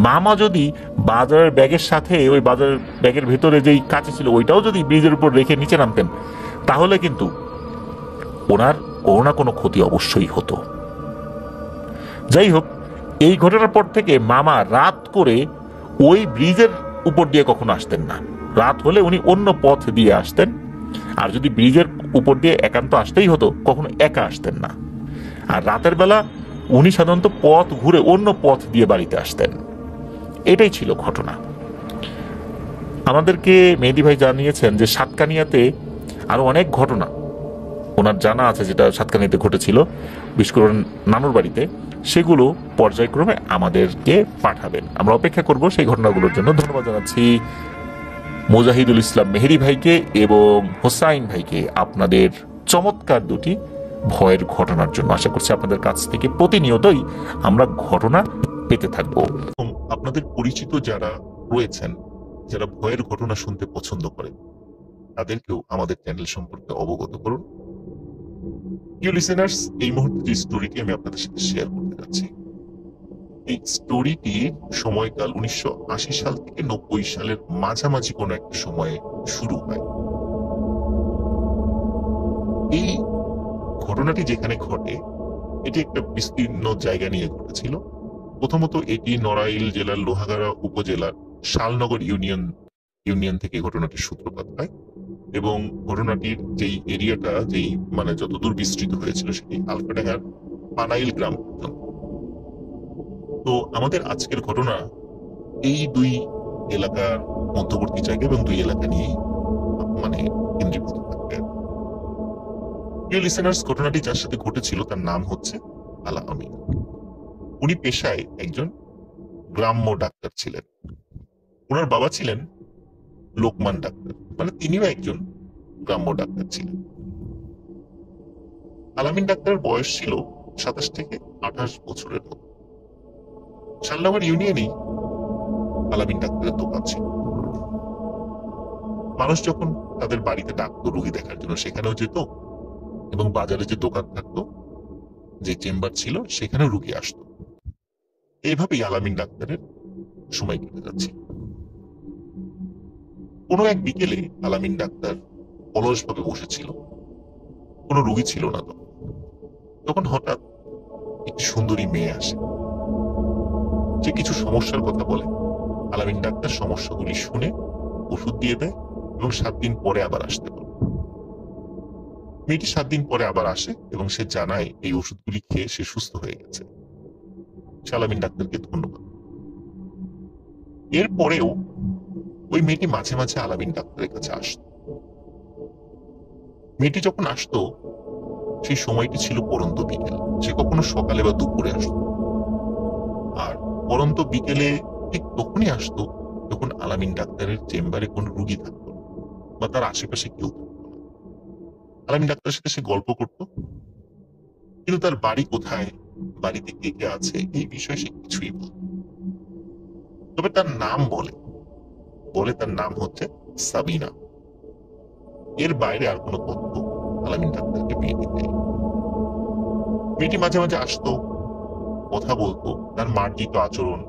মামা যদি বাজারের ব্যাগের সাথে ওই বাজারের ব্যাগের ভেতরে যেই কাছে ছিল ওইটাও যদি ব্রিজের উপর রেখে নিচে নামতেন, তাহলে কিন্তু ওনার কোনো না কোনো ক্ষতি অবশ্যই হতো। যাই হোক, এই ঘটনার পর থেকে মামা রাত করে ওই ব্রিজের উপর দিয়ে কখনো আসতেন না। রাত হলে উনি অন্য পথ দিয়ে আসতেন, আর যদি ব্রিজের উপর দিয়ে একান্ত আসতেই হতো কখনো একা আসতেন না। আর রাতের বেলা উনি সাধারণত পথ ঘুরে অন্য পথ দিয়ে বাড়িতে আসতেন। এটাই ছিল ঘটনা। আমাদেরকে মেহেদী ভাই জানিয়েছেন যে সাতকানিয়াতে আরো অনেক ঘটনা ওনার জানা আছে, যেটা সাতকানিয়াতে ঘটেছিল, বিশেষ করে নানুর বাড়িতে। সেগুলো পর্যায়ক্রমে আমাদেরকে পাঠাবেন, আমরা অপেক্ষা করব সেই ঘটনাগুলোর জন্য। ধন্যবাদ জানাচ্ছি মুজাহিদুল ইসলাম মেহেদী ভাইকে এবং হোসাইন ভাইকে আপনাদের চমৎকার দুটি ভয়ের ঘটনার জন্য। আশা করছি আপনাদের কাছ থেকে প্রতিনিয়তই আমরা ঘটনা পেতে থাকবো। আপনাদের পরিচিত যারা রয়েছেন, যারা ভয়ের ঘটনা শুনতে পছন্দ করেন, তাদেরকেও আমাদের চ্যানেল সম্পর্কে অবগত করুন। প্রিয় লিসেনার্স, এই মুহূর্তে যে স্টোরিটি আমি আপনাদের সাথে শেয়ার করতে যাচ্ছি, এই স্টোরিটির সময়কাল 1980 সাল থেকে 90 সালের মাঝামাঝি কোনো একটা সময়ে শুরু হয়। এই ঘটনাটি যেখানে ঘটে এটি একটা বিস্তীর্ণ জায়গা নিয়ে ঘটেছিল। প্রথমত এটি নড়াইল জেলার লোহাগাড়া উপজেলার শালনগর ইউনিয়ন থেকে ঘটনাটির সূত্রপাত হয় এবং ঘটনাটির যেই এরিয়াটা, যেই মানে যতদূর বিস্তৃত হয়েছিল সেটি আলফাডাঙ্গার পানাইল গ্রাম পর্যন্ত। তো আমাদের আজকের ঘটনা এই দুই এলাকার মধ্যবর্তী জায়গা এবং দুই এলাকা নিয়েই মানে কেন্দ্রীভূত থাকবে। প্রিয় লিসেনার্স, ঘটনাটি যার সাথে ঘটেছিল তার নাম হচ্ছে আলা আমিন। উনি পেশায় একজন গ্রাম্য ডাক্তার ছিলেন। ওনার বাবা ছিলেন লোকমান ডাক্তার, মানে তিনিও একজন গ্রাম্য ডাক্তার ছিলেন। আলামিন ডাক্তারের বয়স ছিল 27 থেকে 28 বছরের মতো। শালনগর ইউনিয়নেই আলামিন ডাক্তারের দোকান ছিল। মানুষ যখন তাদের বাড়িতে ডাকতো রোগী দেখার জন্য সেখানেও যেত, এবং বাজারে যে দোকান থাকতো, যে চেম্বার ছিল, সেখানে রোগী আসতো। এইভাবেই আলামিন ডাক্তারের সময় কেটে যাচ্ছে। কোনো এক বিকেলে আলামিন ডাক্তার অলসভাবে বসেছিল, কোনো রোগী ছিল না। তখন হঠাৎ একটি সুন্দরী মেয়ে আসে, যে কিছু সমস্যার কথা বলে। আলামিন ডাক্তার সমস্যাগুলি শুনে ওষুধ দিয়ে দেয় এবং 7 দিন পরে আবার আসতে বলে। মেয়েটি 7 দিন পরে আবার আসে এবং সে জানায় এই ওষুধগুলি খেয়ে সে সুস্থ হয়ে গেছে। সে আলামিন ডাক্তারকে ধন্যবাদ। এরপরেও ওই মেয়েটি মাঝে মাঝে আলামিন ডাক্তারের কাছে আসতো। মেয়েটি যখন আসতো সেই সময়টি ছিল পরন্ত বিকেল। সে কখনো সকালে বা দুপুরে আসতো, আর পরন্ত বিকেলে ঠিক তখনই আসতো যখন আলামিন ডাক্তারের চেম্বারে কোনো রুগী থাকতো বা তার আশেপাশে কেউ থাকতো না। আলামিন ডাক্তারের সাথে সে গল্প করত, কিন্তু তার বাড়ি কোথায়, বাড়িতে কে কে আছে, এই বিষয়ে সে কিছুই বলত। তবে তার নাম বলে তার নাম হচ্ছে সাবিনা। এর বাইরে আর কোনো তথ্য আলামিন ডাক্তারকে মেয়েটি দেয়। মেয়েটি মাঝে মাঝে আসতো, কথা বলতো। তার মার্জিত আচরণ,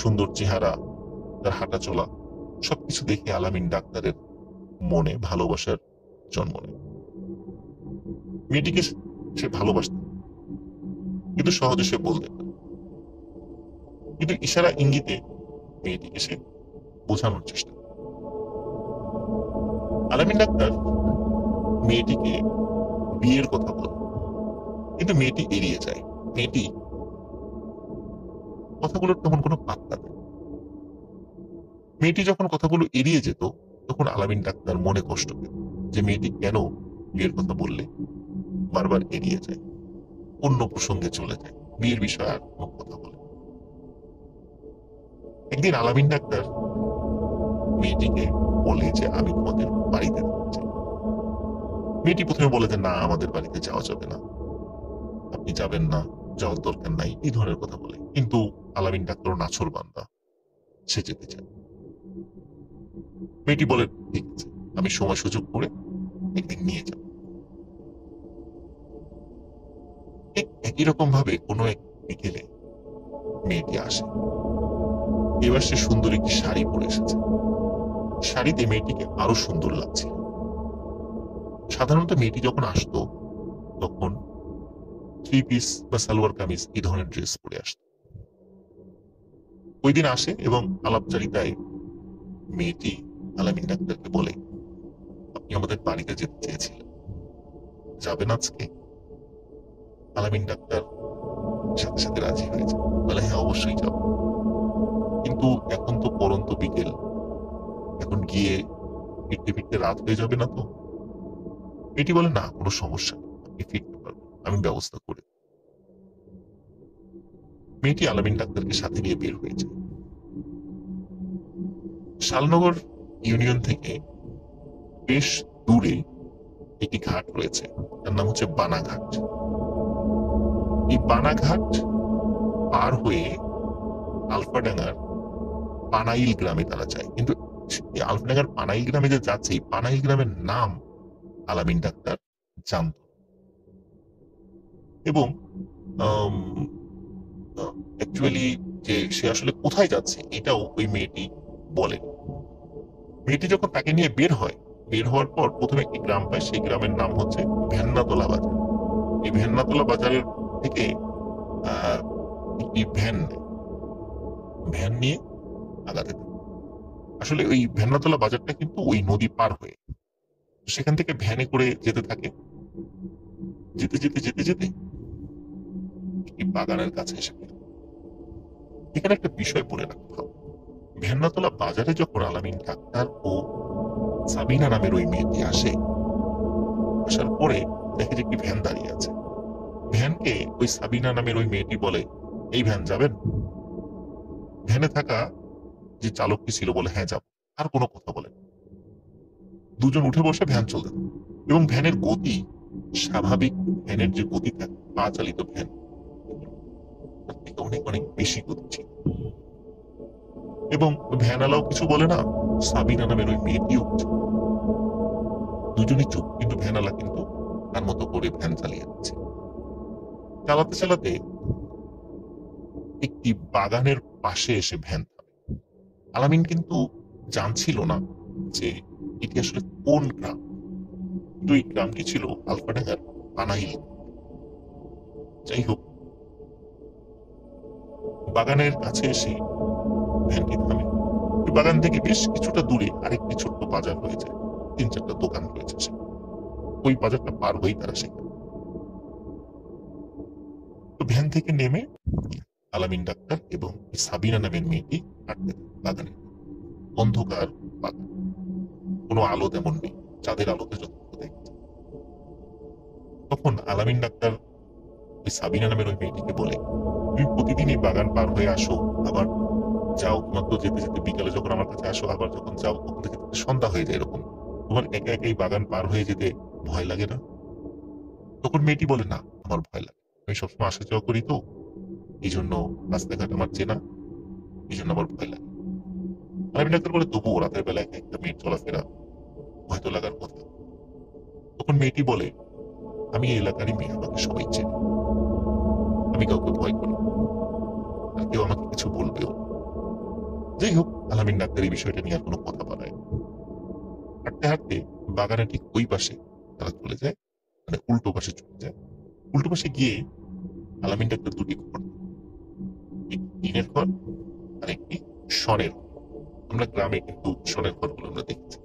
সুন্দর চেহারা, তার হাঁটা চলা, সবকিছু দেখে আলামিন ডাক্তারের মনে ভালোবাসার জন্ম নেয়। মেয়েটিকে সে ভালোবাসত, কিন্তু সহজে সে বলতে পারে। কিন্তু ইশারা ইঙ্গিতে মেয়েটিকে সে বোঝানোর চেষ্টা করে। আলামিন ডাক্তার মেয়েটিকে বিয়ের কথা বলে, কিন্তু মেয়েটি এড়িয়ে যায়। মেয়েটি কথাগুলোর তেমন কোনো পাত্তা নেই। মেয়েটি যখন কথাগুলো এড়িয়ে যেত, তখন আলামিন ডাক্তার মনে কষ্ট পেত যে মেয়েটি কেন বিয়ের কথা বললে বারবার এড়িয়ে যায়, অন্য প্রসঙ্গে চলে যায়, বিয়ের বিষয়ে আর কোনো কথা বলে। একদিন আলামিন ডাক্তার মেয়েটিকে বলে যে আমি তোমাদের বাড়িতে যাচ্ছি। মেয়েটি প্রথমে বলে যে না, আমাদের বাড়িতে যাওয়া যাবে না, আপনি যাবেন না, যাওয়ার দরকার নাই, এই ধরনের কথা বলে। কিন্তু আলামিন ডাক্তার নাছোড় বান্দা, সে যেতে চায়। মেয়েটি বলে ঠিক আছে, আমি সময় সুযোগ করে একদিন নিয়ে যাব। ঠিক একই রকম ভাবে কোনো এক বিকেলে মেয়েটি আসে। এবার সে সুন্দর একটি শাড়ি পরে এসেছে। শাড়িতে মেয়েটিকে আরো সুন্দর লাগছিল। সাধারণত মেয়েটি যখন আসতো তখন থ্রি পিস বা সালোয়ার কামিজ এই ধরনের ড্রেস পরে আসতো। ওই দিন আসে এবং আলাপচারিতায় মেয়েটি আলামিন ডাক্তারকে বলে, আপনি আমাদের বাড়িতে যেতে চেয়েছিলেন, যাবেন আজকে? আলামিন ডাক্তার সাথে সাথে রাজি হয়েছে, বলে হ্যাঁ অবশ্যই যাব, কিন্তু এখন তো পরন্ত বিকেল, এখন গিয়ে ফিরতে ফিরতে রাত হয়ে যাবে না তো? মেয়েটি বলে না, কোনো সমস্যা নেই, আপনি ফিরতে পারবেন, আমি ব্যবস্থা করে দেব। মেয়েটি আলামিন ডাক্তারকে সাথে নিয়ে বের হয়ে যায়। শালনগর ইউনিয়ন থেকে বেশ দূরে একটি ঘাট রয়েছে, তার নাম হচ্ছে বানাঘাট। এই বানাঘাট পার হয়ে আলফাডাঙ্গার পানাইল গ্রামে তারা যায়। কিন্তু এই আলফাডাঙ্গার পানাইল গ্রামে যে যাচ্ছে, এই পানাইল গ্রামের নাম আলামিন ডাক্তার জানত এবং অ্যাকচুয়ালি যে সে আসলে কোথায় যাচ্ছে এটাও ওই মেয়েটি বলে। মেয়েটি যখন তাকে নিয়ে বের হয়, বের হওয়ার পর প্রথমে একটি গ্রাম পায়, সেই গ্রামের নাম হচ্ছে ভেন্নাতলা বাজার। এই ভেন্নাতলা বাজারের থেকে একটি ভ্যান নিয়ে আগাতে থাকে। আসলে ওই ভেন্নাতলা বাজারটা কিন্তু ওই নদী পার হয়ে, সেখান থেকে ভ্যানে করে যেতে থাকে। যেতে যেতে যেতে যেতে একটি বাগানের কাছে এসে ফেলে। এখানে একটা বিষয় পড়ে রাখতে হবে, ভেন্নাতলা বাজারে যখন আলামিন ডাক্তার ও সাবিনা নামের ওই মেয়েটি আসে, আসার পরে দেখে যে একটি ভ্যান দাঁড়িয়ে আছে। ভ্যানকে ওই সাবিনা নামের ওই মেয়েটি বলে, এই ভ্যান যাবেন? ভ্যানে থাকা যে চালকটি ছিল বলে হ্যাঁ যাব। আর কোনো কথা বলেন। দুজন উঠে বসে ভ্যান চলতে থাকে এবং ভ্যানের গতি স্বাভাবিক ভ্যানের যে গতি থাকে, পা চালিত ভ্যান, তার থেকে অনেক অনেক বেশি গতি ছিল। এবং ভ্যানালাও কিছু বলে না, সাবিনা নামের ওই মেয়েটিও কিছু। দুজনই চুপ, কিন্তু ভ্যানালা কিন্তু তার মতো করে ভ্যান চালিয়ে যাচ্ছে। চালাতে চালাতে একটি বাগানের পাশে এসে ভ্যান থামে। আলামিন কিন্তু জানছিল না যে এটি আসলে কোন গ্রাম, কিন্তু এই গ্রামটি ছিল আলফাডাঙ্গার পানাইল। যাই হোক, বাগানের কাছে এসে ভ্যানটি থামে। বাগান থেকে বেশ কিছুটা দূরে আরেকটি ছোট্ট বাজার রয়েছে, 3-4টা দোকান রয়েছে। ওই বাজারটা পার হয়েই তারা সেখানে। তো ভ্যান থেকে নেমে আলামিন ডাক্তার এবং সাবিনা নামের মেয়েটি হাঁটতে থাকে বাগানে। অন্ধকার বাগান, কোনো আলো তেমন নেই, চাঁদের আলোতে যতটুকু দেখা যায়। তখন আলামিন ডাক্তার ওই সাবিনা নামের ওই মেয়েটিকে বলে, তুমি প্রতিদিন এই বাগান পার হয়ে আসো, আবার যাও, তোমার তো যেতে যেতে বিকালে যখন আমার কাছে আসো, আবার যখন যাও তখন থেকে সন্ধ্যা হয়ে যায়। এরকম তোমার একা একা এই বাগান পার হয়ে যেতে ভয় লাগে না? তখন মেয়েটি বলে, না, আমার ভয় লাগে, আমি সবসময় আসা যাওয়া করি তো, এই জন্য রাস্তাঘাট আমার চেনা, এই জন্য আমার ভয় লাগে। আলামিন ডাক্তার বলে, তবুও রাতের বেলা একা একটা মেয়ের চলাফেরা ভয় তো লাগার কথা। তখন মেয়েটি বলে, আমি এই এলাকারই মেয়ে, আমাকে সবাই চেনে, আমি কাউকে ভয় করি, আর কেউ আমাকে কিছু বলবেও। যাই হোক, আলামিন ডাক্তার এই বিষয়টা নিয়ে আর কোনো কথা বাড়ায়। হাঁটতে হাঁটতে বাগানের ঠিক ওই পাশে তারা চলে যায়, মানে উল্টো পাশে চলে যায়। উল্টো পাশে গিয়ে আলামিন ডাক্তার দুটি ঘর, একটি টিনের ঘর আর একটি শনের ঘর। আমরা গ্রামে কিন্তু শনের ঘরগুলো আমরা দেখেছি।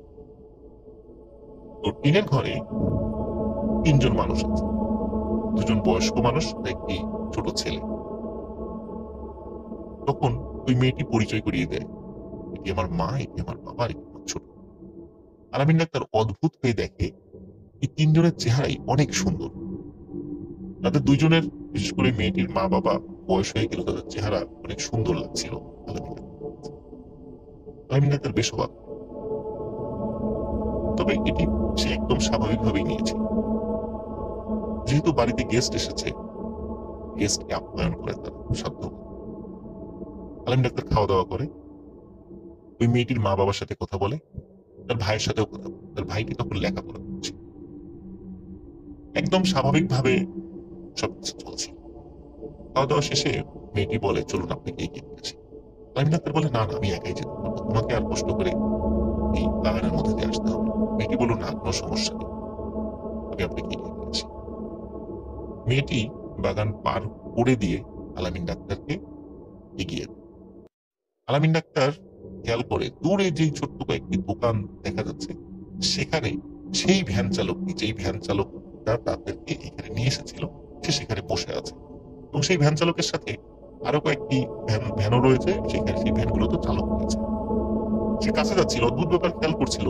তো টিনের ঘরে 3জন মানুষ আছে, 2জন বয়স্ক মানুষ আর একটি ছোট ছেলে। তখন তখন ওই মেয়েটি পরিচয় করিয়ে দেয়, এটি আমার মা, এটি আমার বাবা, এটি আমার ছোট। আলামিন ডাক্তার অদ্ভুত হয়ে দেখে এই তিনজনের চেহারাই অনেক সুন্দর। তাদের দুইজনের, বিশেষ করে মেয়েটির মা বাবা বয়স হয়ে গেল, তাদের চেহারা অনেক সুন্দর লাগছিল আলামিন ডাক্তার। আলামিন ডাক্তার বেশ অবাক। তবে এটি সে একদম স্বাভাবিকভাবেই নিয়েছে। যেহেতু বাড়িতে গেস্ট এসেছে, গেস্টকে আপ্যায়ন করে তার সাধ্য। আলামিন ডাক্তার খাওয়া দাওয়া করে, ওই মেয়েটির মা বাবার সাথে কথা বলে, তার ভাইয়ের সাথেও কথা বলে। তার ভাইটি তখন লেখাপড়া করছে। একদম স্বাভাবিকভাবে সবকিছু চলছে। খাওয়া দাওয়া শেষে মেয়েটি বলে, চলুন আপনাকে এগিয়ে দিয়ে আসি। আলামিন ডাক্তার বলে, না না, আমি একাই যেতে পারবো, তোমাকে আর কষ্ট করে এই বাগানের মধ্যে দিয়ে আসতে হবে। মেয়েটি বলল, না, কোনো সমস্যা নেই, আমি আপনাকে এগিয়ে দিয়ে আসি। মেয়েটি বাগান পার করে দিয়ে আলামিন ডাক্তারকে এগিয়ে দেয়। আলামিন ডাক্তার খেয়াল করে দূরে যেই ছোট্ট কয়েকটি দোকান দেখা যাচ্ছে, সেখানে সেই ভ্যান চালকটি, যেই ভ্যান চালকটা তাদেরকে এখানে নিয়ে এসেছিল, সে সেখানে বসে আছে। এবং সেই ভ্যান চালকের সাথে আরো কয়েকটি ভ্যানও রয়েছে, সেখানে সেই ভ্যানগুলো তো চালক রয়েছে। সে কাছে যাচ্ছিল, অদ্ভুত ব্যাপার খেয়াল করছিল,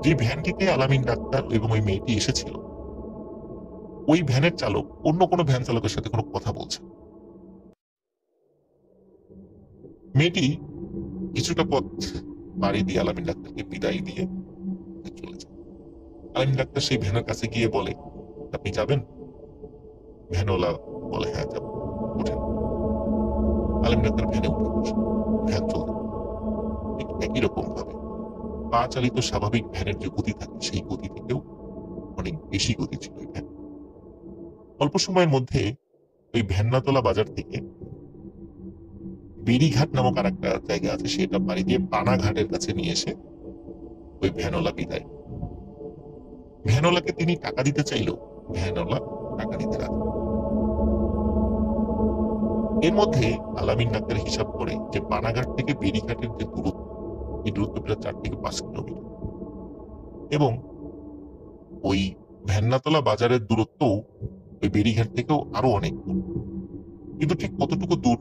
যে ভ্যানটিতে আলামিন ডাক্তার এবং ওই মেয়েটি এসেছিল, ওই ভ্যানের চালক অন্য কোনো ভ্যান চালকের সাথে কোনো কথা বলছে। মেয়েটি কিছুটা পথ পাড়ি দিয়ে আলামিন ডাক্তারকে বিদায় দিয়ে চলে যায়। আলামিন ডাক্তার সেই ভ্যানের কাছে গিয়ে বলে, আপনি যাবেন? ভ্যানওয়ালা বলে, হ্যাঁ যাব, ওঠেন। আলামিন ডাক্তার ভ্যানে উঠে বসে। ভ্যান চলতে ঠিক একই রকম ভাবে পা চালিত স্বাভাবিক ভ্যানের যে গতি থাকে, সেই গতি থেকেও অনেক বেশি গতি ছিল এই ভ্যান। অল্প সময়ের মধ্যে ওই ভ্যান্নাতলা বাজার থেকে বেড়িঘাট নামক আর একটা জায়গা আছে, সেটা পাড়ি দিয়ে পানাঘাটের কাছে নিয়ে এসে ওই ভ্যানওয়ালা বিদায়। ভ্যানওয়ালাকে তিনি টাকা দিতে চাইলেও ভ্যানওয়ালা টাকা দিতে রাজি। এর মধ্যে আলামিন ডাক্তার হিসাব করে যে পানাঘাট থেকে বেড়িঘাটের যে দূরত্ব, এই দূরত্ব প্রায় 4 থেকে 5 কিলোমিটার, এবং ওই ভ্যান্নাতলা বাজারের দূরত্ব ওই বেড়িঘাট থেকেও আরো অনেক দূর। কিন্তু ঠিক কতটুকু দূর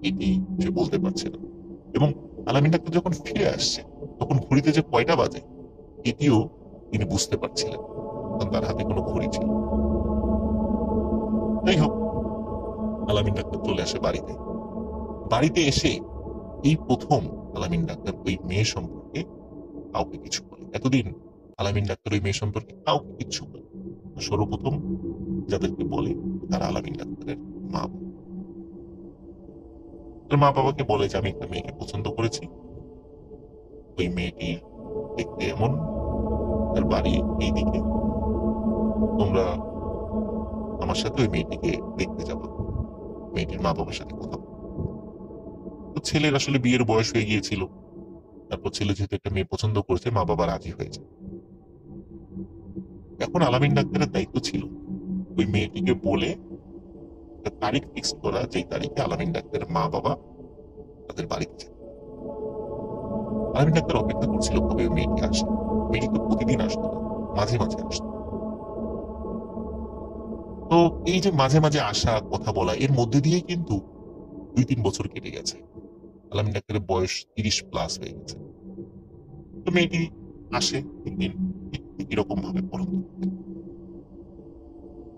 এটি সে বলতে পারছে না। এবং আলামিন ডাক্তার যখন ফিরে আসছে, তখন ঘড়িতে যে কয়টা বাজে এটিও তিনি বুঝতে পারছিলেন, কারণ তার হাতে কোনো ঘড়ি ছিল। যাই হোক, আলামিন ডাক্তার চলে আসে বাড়িতে। বাড়িতে এসে এই প্রথম আলামিন ডাক্তার ওই মেয়ে সম্পর্কে কাউকে কিছু বলে। এতদিন আলামিন ডাক্তার ওই মেয়ে সম্পর্কে কাউকে কিছু বলে। সর্বপ্রথম যাদেরকে বলে তারা আলামিন ডাক্তারের মা বাবা। তার মা বাবাকে বলে যে আমি একটা মেয়েকে পছন্দ করেছি, ওই মেয়েটি দেখতে এমন, তার বাড়ি এইদিকে, তোমরা আমার সাথে ওই মেয়েটিকে দেখতে যাবা, মেয়েটির মা বাবার সাথে কথা বলো। তো ছেলের আসলে বিয়ের বয়স হয়ে গিয়েছিল। তারপর ছেলে যেহেতু একটা মেয়ে পছন্দ করেছে, মা বাবা রাজি হয়েছে। এখন আলামিন ডাক্তারের দায়িত্ব ছিল ওই মেয়েটিকে বলে একটা তারিখ ফিক্স করা, যেই তারিখে আলামিন ডাক্তারের মা বাবা তাদের বাড়িতে যাবে। আলামিন ডাক্তার অপেক্ষা করছিল কবে ওই মেয়েটি আসে। মেয়েটি তো প্রতিদিন আসতো না, মাঝে মাঝে আসতো। তো এই যে মাঝে মাঝে আসা, কথা বলা, এর মধ্যে দিয়ে কিন্তু 2-3 বছর কেটে গেছে। আলামিন ডাক্তারের বয়স 30+ হয়ে গেছে। তো মেয়েটি আসে একদিন এরকম ভাবে পড়ন্ত।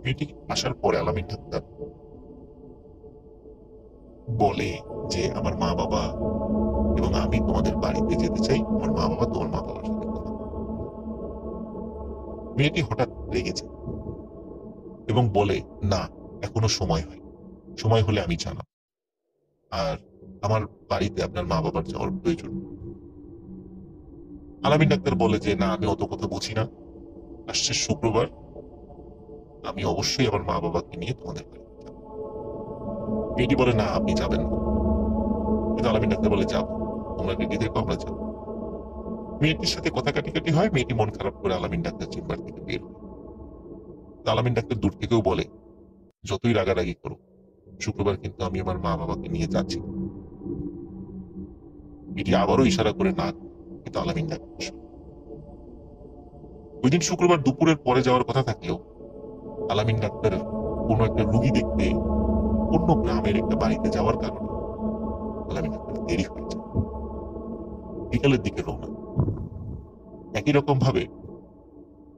মেয়েটি আসার পরে আলামিন ডাক্তার বলে যে আমার মা বাবা এবং আমি তোমাদের বাড়িতে যেতে চাই, আমার মা বাবা তোমার মা বাবার সাথে কথা বলো। মেয়েটি হঠাৎ রেগে যায় এবং বলে, না, এখনো সময় হয়, সময় হলে আমি জানাব, আর আমার বাড়িতে আপনার মা বাবার যাওয়ার প্রয়োজন। আলামিন ডাক্তার বলে যে না, আমি অত কথা বুঝি না, আসছে শুক্রবার, আমি অবশ্যই আমার মা বাবাকে নিয়ে তোমাদের বাড়িতে যাব। মেয়েটি বলে, না, আপনি যাবেন না। কিন্তু আলামিন ডাক্তার বলে, যাবো, তোমরা রেডি দেখো, আমরা যাবো। মেয়েটির সাথে কথা কাটি হয়। মেয়েটি মন খারাপ করে আলামিন ডাক্তার চেম্বার থেকে বের হয়। আলামিন ডাক্তার দূর থেকেও বলে, যতই রাগারাগি করো, শুক্রবার কিন্তু আমি আমার মা বাবাকে নিয়ে যাচ্ছি। মেয়েটি আবারও ইশারা করে না, কিন্তু আলামিন ডাক্তার ওই দিন শুক্রবার দুপুরের পরে যাওয়ার কথা থাকলেও আলামিন ডাক্তার কোনো একটা রুগী দেখতে অন্য গ্রামের একটা বাড়িতে যাওয়ার কারণে আলামিন ডাক্তার দেরি হয়ে যায়, বিকালের দিকে রওনা। একই রকম ভাবে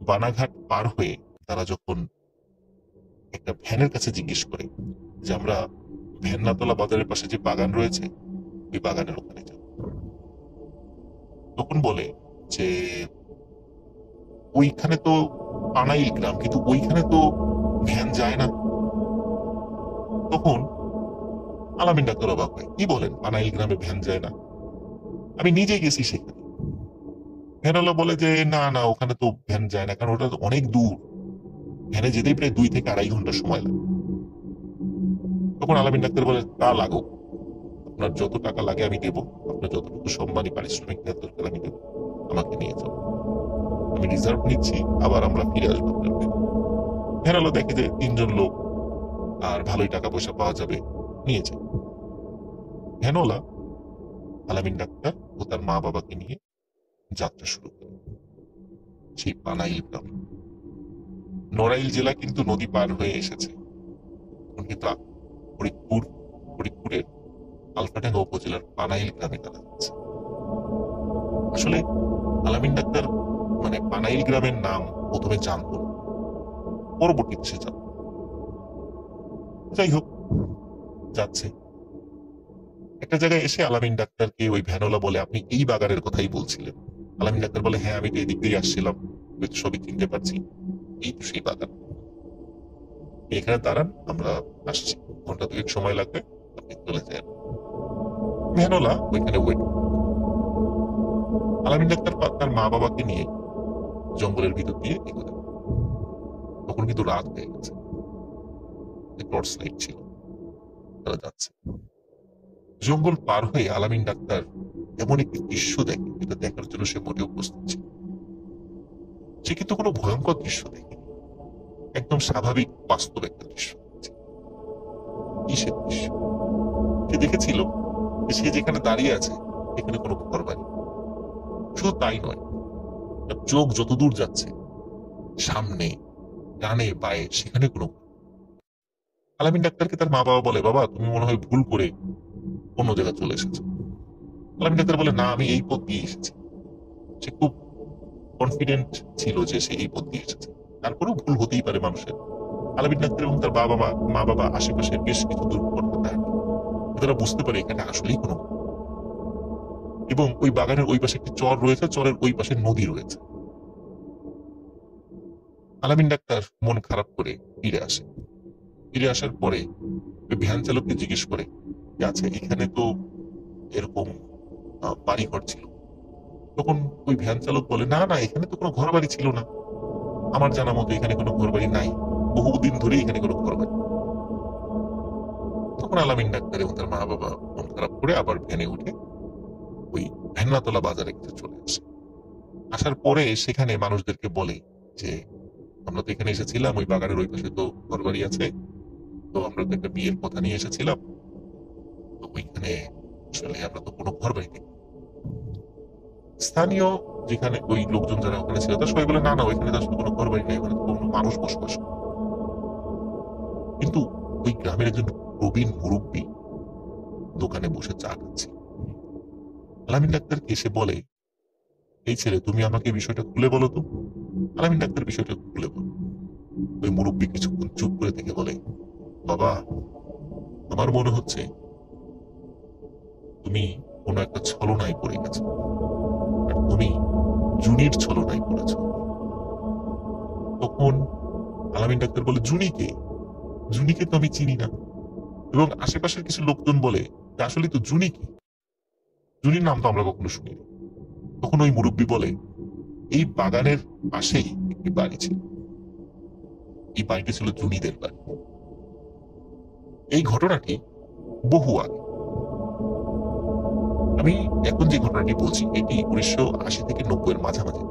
বানাঘাট পার হয়ে তারা যখন একটা ভ্যানের কাছে জিজ্ঞেস করে যে আমরা ভ্যাননাতলা বাজারের পাশে যে বাগান রয়েছে ওই বাগানের ওখানে যাব, তখন বলে যে ওইখানে তো পানাইল গ্রাম, কিন্তু ওইখানে তো ভ্যান যায় না। তখন আলামিন ডাক্তার অবাক হয়, কি বলেন পানাইল গ্রামে ভ্যান যায় না? আমি নিজে গেছি সেখানে। ভ্যানওয়ালা বলে যে না না, ওখানে তো ভ্যান যায় না, কারণ ওটা তো অনেক দূর, ভ্যানে যেতেই প্রায় 2 থেকে 2.5 ঘন্টা সময় লাগে। তখন আলামিন ডাক্তার বলে তা লাগুক, আপনার যত টাকা লাগে আমি দেবো, আপনার যতটুকু সম্মানী পারিশ্রমিক দেওয়ার দরকার আমি দেবো, আমাকে নিয়ে যাবো, আমি রিজার্ভ নিচ্ছি, আবার আমরা ফিরে আসবো আপনার বাড়ি। ভ্যানওয়ালা দেখে যে 3 জন লোক আর ভালোই টাকা পয়সা পাওয়া যাবে, নিয়ে যায়। ভ্যানওয়ালা আলামিন ডাক্তার ও তার মা বাবাকে নিয়ে যাত্রা শুরু করে সেই পানাইল গ্রাম। নড়াইল জেলা কিন্তু নদী পার হয়ে এসেছে, এখন কিন্তু ফরিদপুরের আলফাডাঙ্গা উপজেলার পানাইল গ্রামে তারা যাচ্ছে। আসলে আলামিন ডাক্তার মানে পানাইল গ্রামের নাম প্রথমে জানতো না, পরবর্তীতে সে জানতো। যাই হোক, যাচ্ছে। একটা জায়গায় এসে আলামিন ডাক্তারকে ওই ভ্যানওয়ালা বলে আপনি এই বাগানের কথাই বলছিলেন? আলামিন ডাক্তার বলে হ্যাঁ, আমি তো এদিক দিয়ে আসছিলাম, আমি তো সবই চিনতে পারছি, এই তো সেই বাগান, এখানে দাঁড়ান, আমরা আসছি, ঘন্টা 2 সময় লাগবে, আপনি চলে যান। ভ্যানওয়ালা ওইখানে ওয়েট। আলামিন ডাক্তার তার মা বাবাকে নিয়ে জঙ্গলের ভিতর দিয়ে এগোলেন। তখন কিন্তু রাত হয়ে গেছে, টর্চ লাইট ছিল, তারা যাচ্ছে। জঙ্গল পার হয়ে আলামিন ডাক্তার এমন একটি দৃশ্য দেখে যেটা দেখার জন্য সে মোটেও প্রস্তুত ছিল। সে কিন্তু কোনো ভয়ঙ্কর দৃশ্য দেখে, একদম স্বাভাবিক বাস্তব একটা দৃশ্য দেখছে। কি সে দৃশ্য? সে দেখেছিল যে সে যেখানে দাঁড়িয়ে আছে এখানে কোনো ঘর বাড়ি। শুধু তাই নয়, তার চোখ যতদূর যাচ্ছে সামনে, ডানে বায়ে, সেখানে কোনো। আলামিন ডাক্তারকে তার মা বাবা বলে বাবা তুমি মনে হয় ভুল করে অন্য জায়গায় চলে এসেছো। আলামিন ডাক্তার বলে না, আমি এই পথ দিয়ে এসেছি। সে খুব কনফিডেন্ট ছিল যে সে এই পথ দিয়ে এসেছে, তারপরেও ভুল হতেই পারে মানুষের। আলামিন ডাক্তার এবং তার মা বাবা আশেপাশে বেশ কিছু দূর পথ হাঁটে, তারা বুঝতে পারে এখানে আসলেই কোনো, এবং ওই বাগানের ওই পাশে একটি চর রয়েছে, চরের ওই পাশে নদী রয়েছে। আলামিন ডাক্তার মন খারাপ করে ফিরে আসে। ফিরে আসার পরে ওই ভ্যান চালককে জিজ্ঞেস করে যে আচ্ছা এখানে তো এরকম বাড়িঘর ছিল। তখন ওই ভ্যান চালক বলে না না, এখানে তো কোনো ঘর বাড়ি ছিল না, আমার জানা মতো এখানে কোনো ঘর বাড়ি নাই, বহুদিন ধরে এখানে কোনো ঘর বাড়ি। তখন আলামিন ডাক্তার এবং তার মা বাবা মন খারাপ করে আবার ভ্যানে উঠে ওই ভ্যান্নাতলা বাজারে চলে আসে। আসার পরে সেখানে মানুষদেরকে বলে যে আমরা তো এখানে এসেছিলাম, ওই বাগানের ওই পাশে তো ঘর বাড়ি আছে, তো আমরা তো একটা বিয়ের কথা নিয়ে এসেছিলাম, তো ওইখানে আসলে আমরা তো কোনো ঘর বাড়ি নেই। স্থানীয় যেখানে ওই লোকজন যারা ওখানে ছিল তারা সবাই বলে না না, ওইখানে তো আসলে কোনো ঘর বাড়ি নেই, ওখানে তো কোনো মানুষ বসবাস করে। কিন্তু ওই গ্রামের একজন প্রবীণ মুরব্বী দোকানে বসে চা খাচ্ছে। আলামিন ডাক্তারকে এসে বলে এই ছেলে তুমি আমাকে বিষয়টা খুলে বলো তো। আলামিন ডাক্তার বিষয়টা খুলে বলো। ওই মুরব্বী কিছুক্ষণ চুপ করে থেকে বলে বাবা আমার মনে হচ্ছে তুমি কোনো একটা ছলনায় পড়ে গেছো, আর তুমি জুনির ছলনায় পড়েছ। তখন আলামিন ডাক্তার বলে জুনিকে? জুনিকে তো আমি চিনি না, এবং আশেপাশের কিছু লোকজন বলে আসলে তো জুনি কি, জুনির নাম তো আমরা কখনো শুনিনি। তখন ওই মুরব্বী বলে এই বাগানের পাশেই একটি বাড়ি ছিল, এই বাড়িটি ছিল জুনিদের বাড়ি। এই ঘটনাটি বহু আগে, আমি এখন যে ঘটনাটি বলছি এটি 1980 থেকে 90 এর মাঝামাঝি,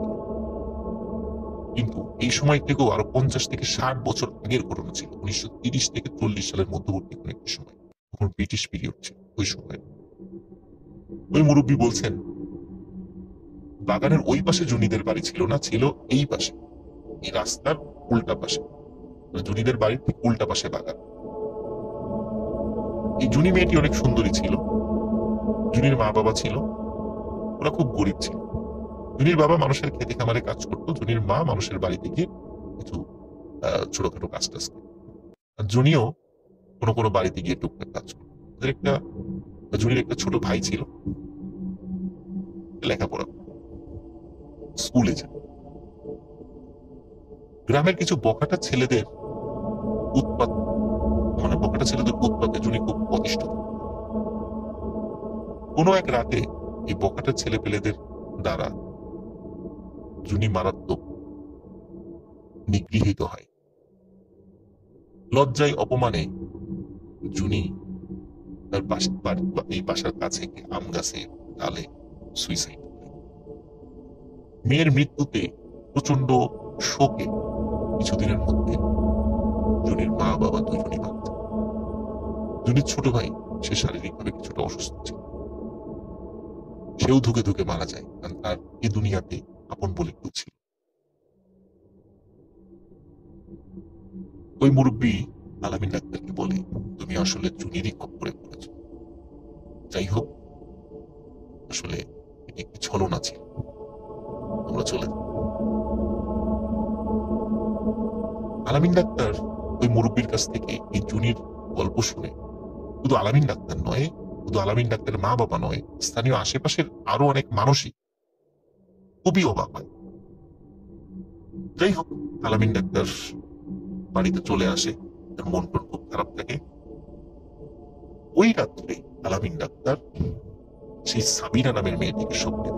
কিন্তু এই সময় থেকেও আরো 50 থেকে 60 বছর আগের ঘটনা ছিল। 1930 থেকে 40 সালের মধ্যবর্তী কোন একটি সময়, তখন ব্রিটিশ পিরিয়ড ছিল ওই সময়। ওই মুরব্বী বলছেন বাগানের ওই পাশে জুনিদের বাড়ি ছিল না, ছিল এই পাশে, এই রাস্তার উল্টা পাশে, জুনিদের বাড়ির ঠিক উল্টা পাশে বাগান। এই জুনি মেয়েটি অনেক সুন্দরী ছিল, জুনির মা বাবা ছিল, ওরা খুব গরিব ছিল। জুনির বাবা মানুষের খেতে খামারে কাজ করতো, জুনির মা মানুষের বাড়িতে গিয়ে কিছু ছোটখাটো কাজ টাজ করতো। আর জুনিও কোনো কোনো বাড়িতে গিয়ে টুকটাক কাজ করতো। জুনির একটা ছোট ভাই ছিল, লেখাপড়া স্কুলে যায়। গ্রামের কিছু বখাটা ছেলেদের উৎপাত, মানে বখাটা ছেলেদের উৎপাতে জুনি খুব অতিষ্ঠ। কোনো এক রাতে এই বখাটা ছেলে পেলেদের দ্বারা জুনি মারাত্মক নিগৃহীত হয়। লজ্জায় অপমানে জুনি তার এই বাসার কাছে আম গাছে ডালে সুইসাইড করে। মেয়ের মৃত্যুতে প্রচন্ড শোকে কিছুদিনের মধ্যে জুনির মা বাবা দুজনই মারা যায়। জুনির ছোট ভাই, সে শারীরিকভাবে কিছুটা অসুস্থ ছিল, সেও ধুকে ধুকে মারা যায়, কারণ তার এ দুনিয়াতে আপন বলে কেউ ছিল। ওই মুরব্বী আলামিন ডাক্তারকে বলে, তুমি আসলে জুনিরই খপ্পরে পড়েছ। যাই হোক, আসলে এটি একটি ছলনা ছিল, আমরা চলে যাই। আলামিন ডাক্তার ওই মুরব্বীর কাছ থেকে এই জুনির গল্প শুনে শুধু আলামিন ডাক্তার নয়, শুধু আলামিন ডাক্তারের মা বাবা নয়, স্থানীয় আশেপাশের আরো অনেক মানুষই খুবই অবাক হয়। যাই হোক, আলামিন ডাক্তার বাড়িতে চলে আসে, তার মন টন খুব খারাপ থাকে। ওই রাত্রে আলামিন ডাক্তার সেই সাবিনা নামের মেয়েটিকে স্বপ্নে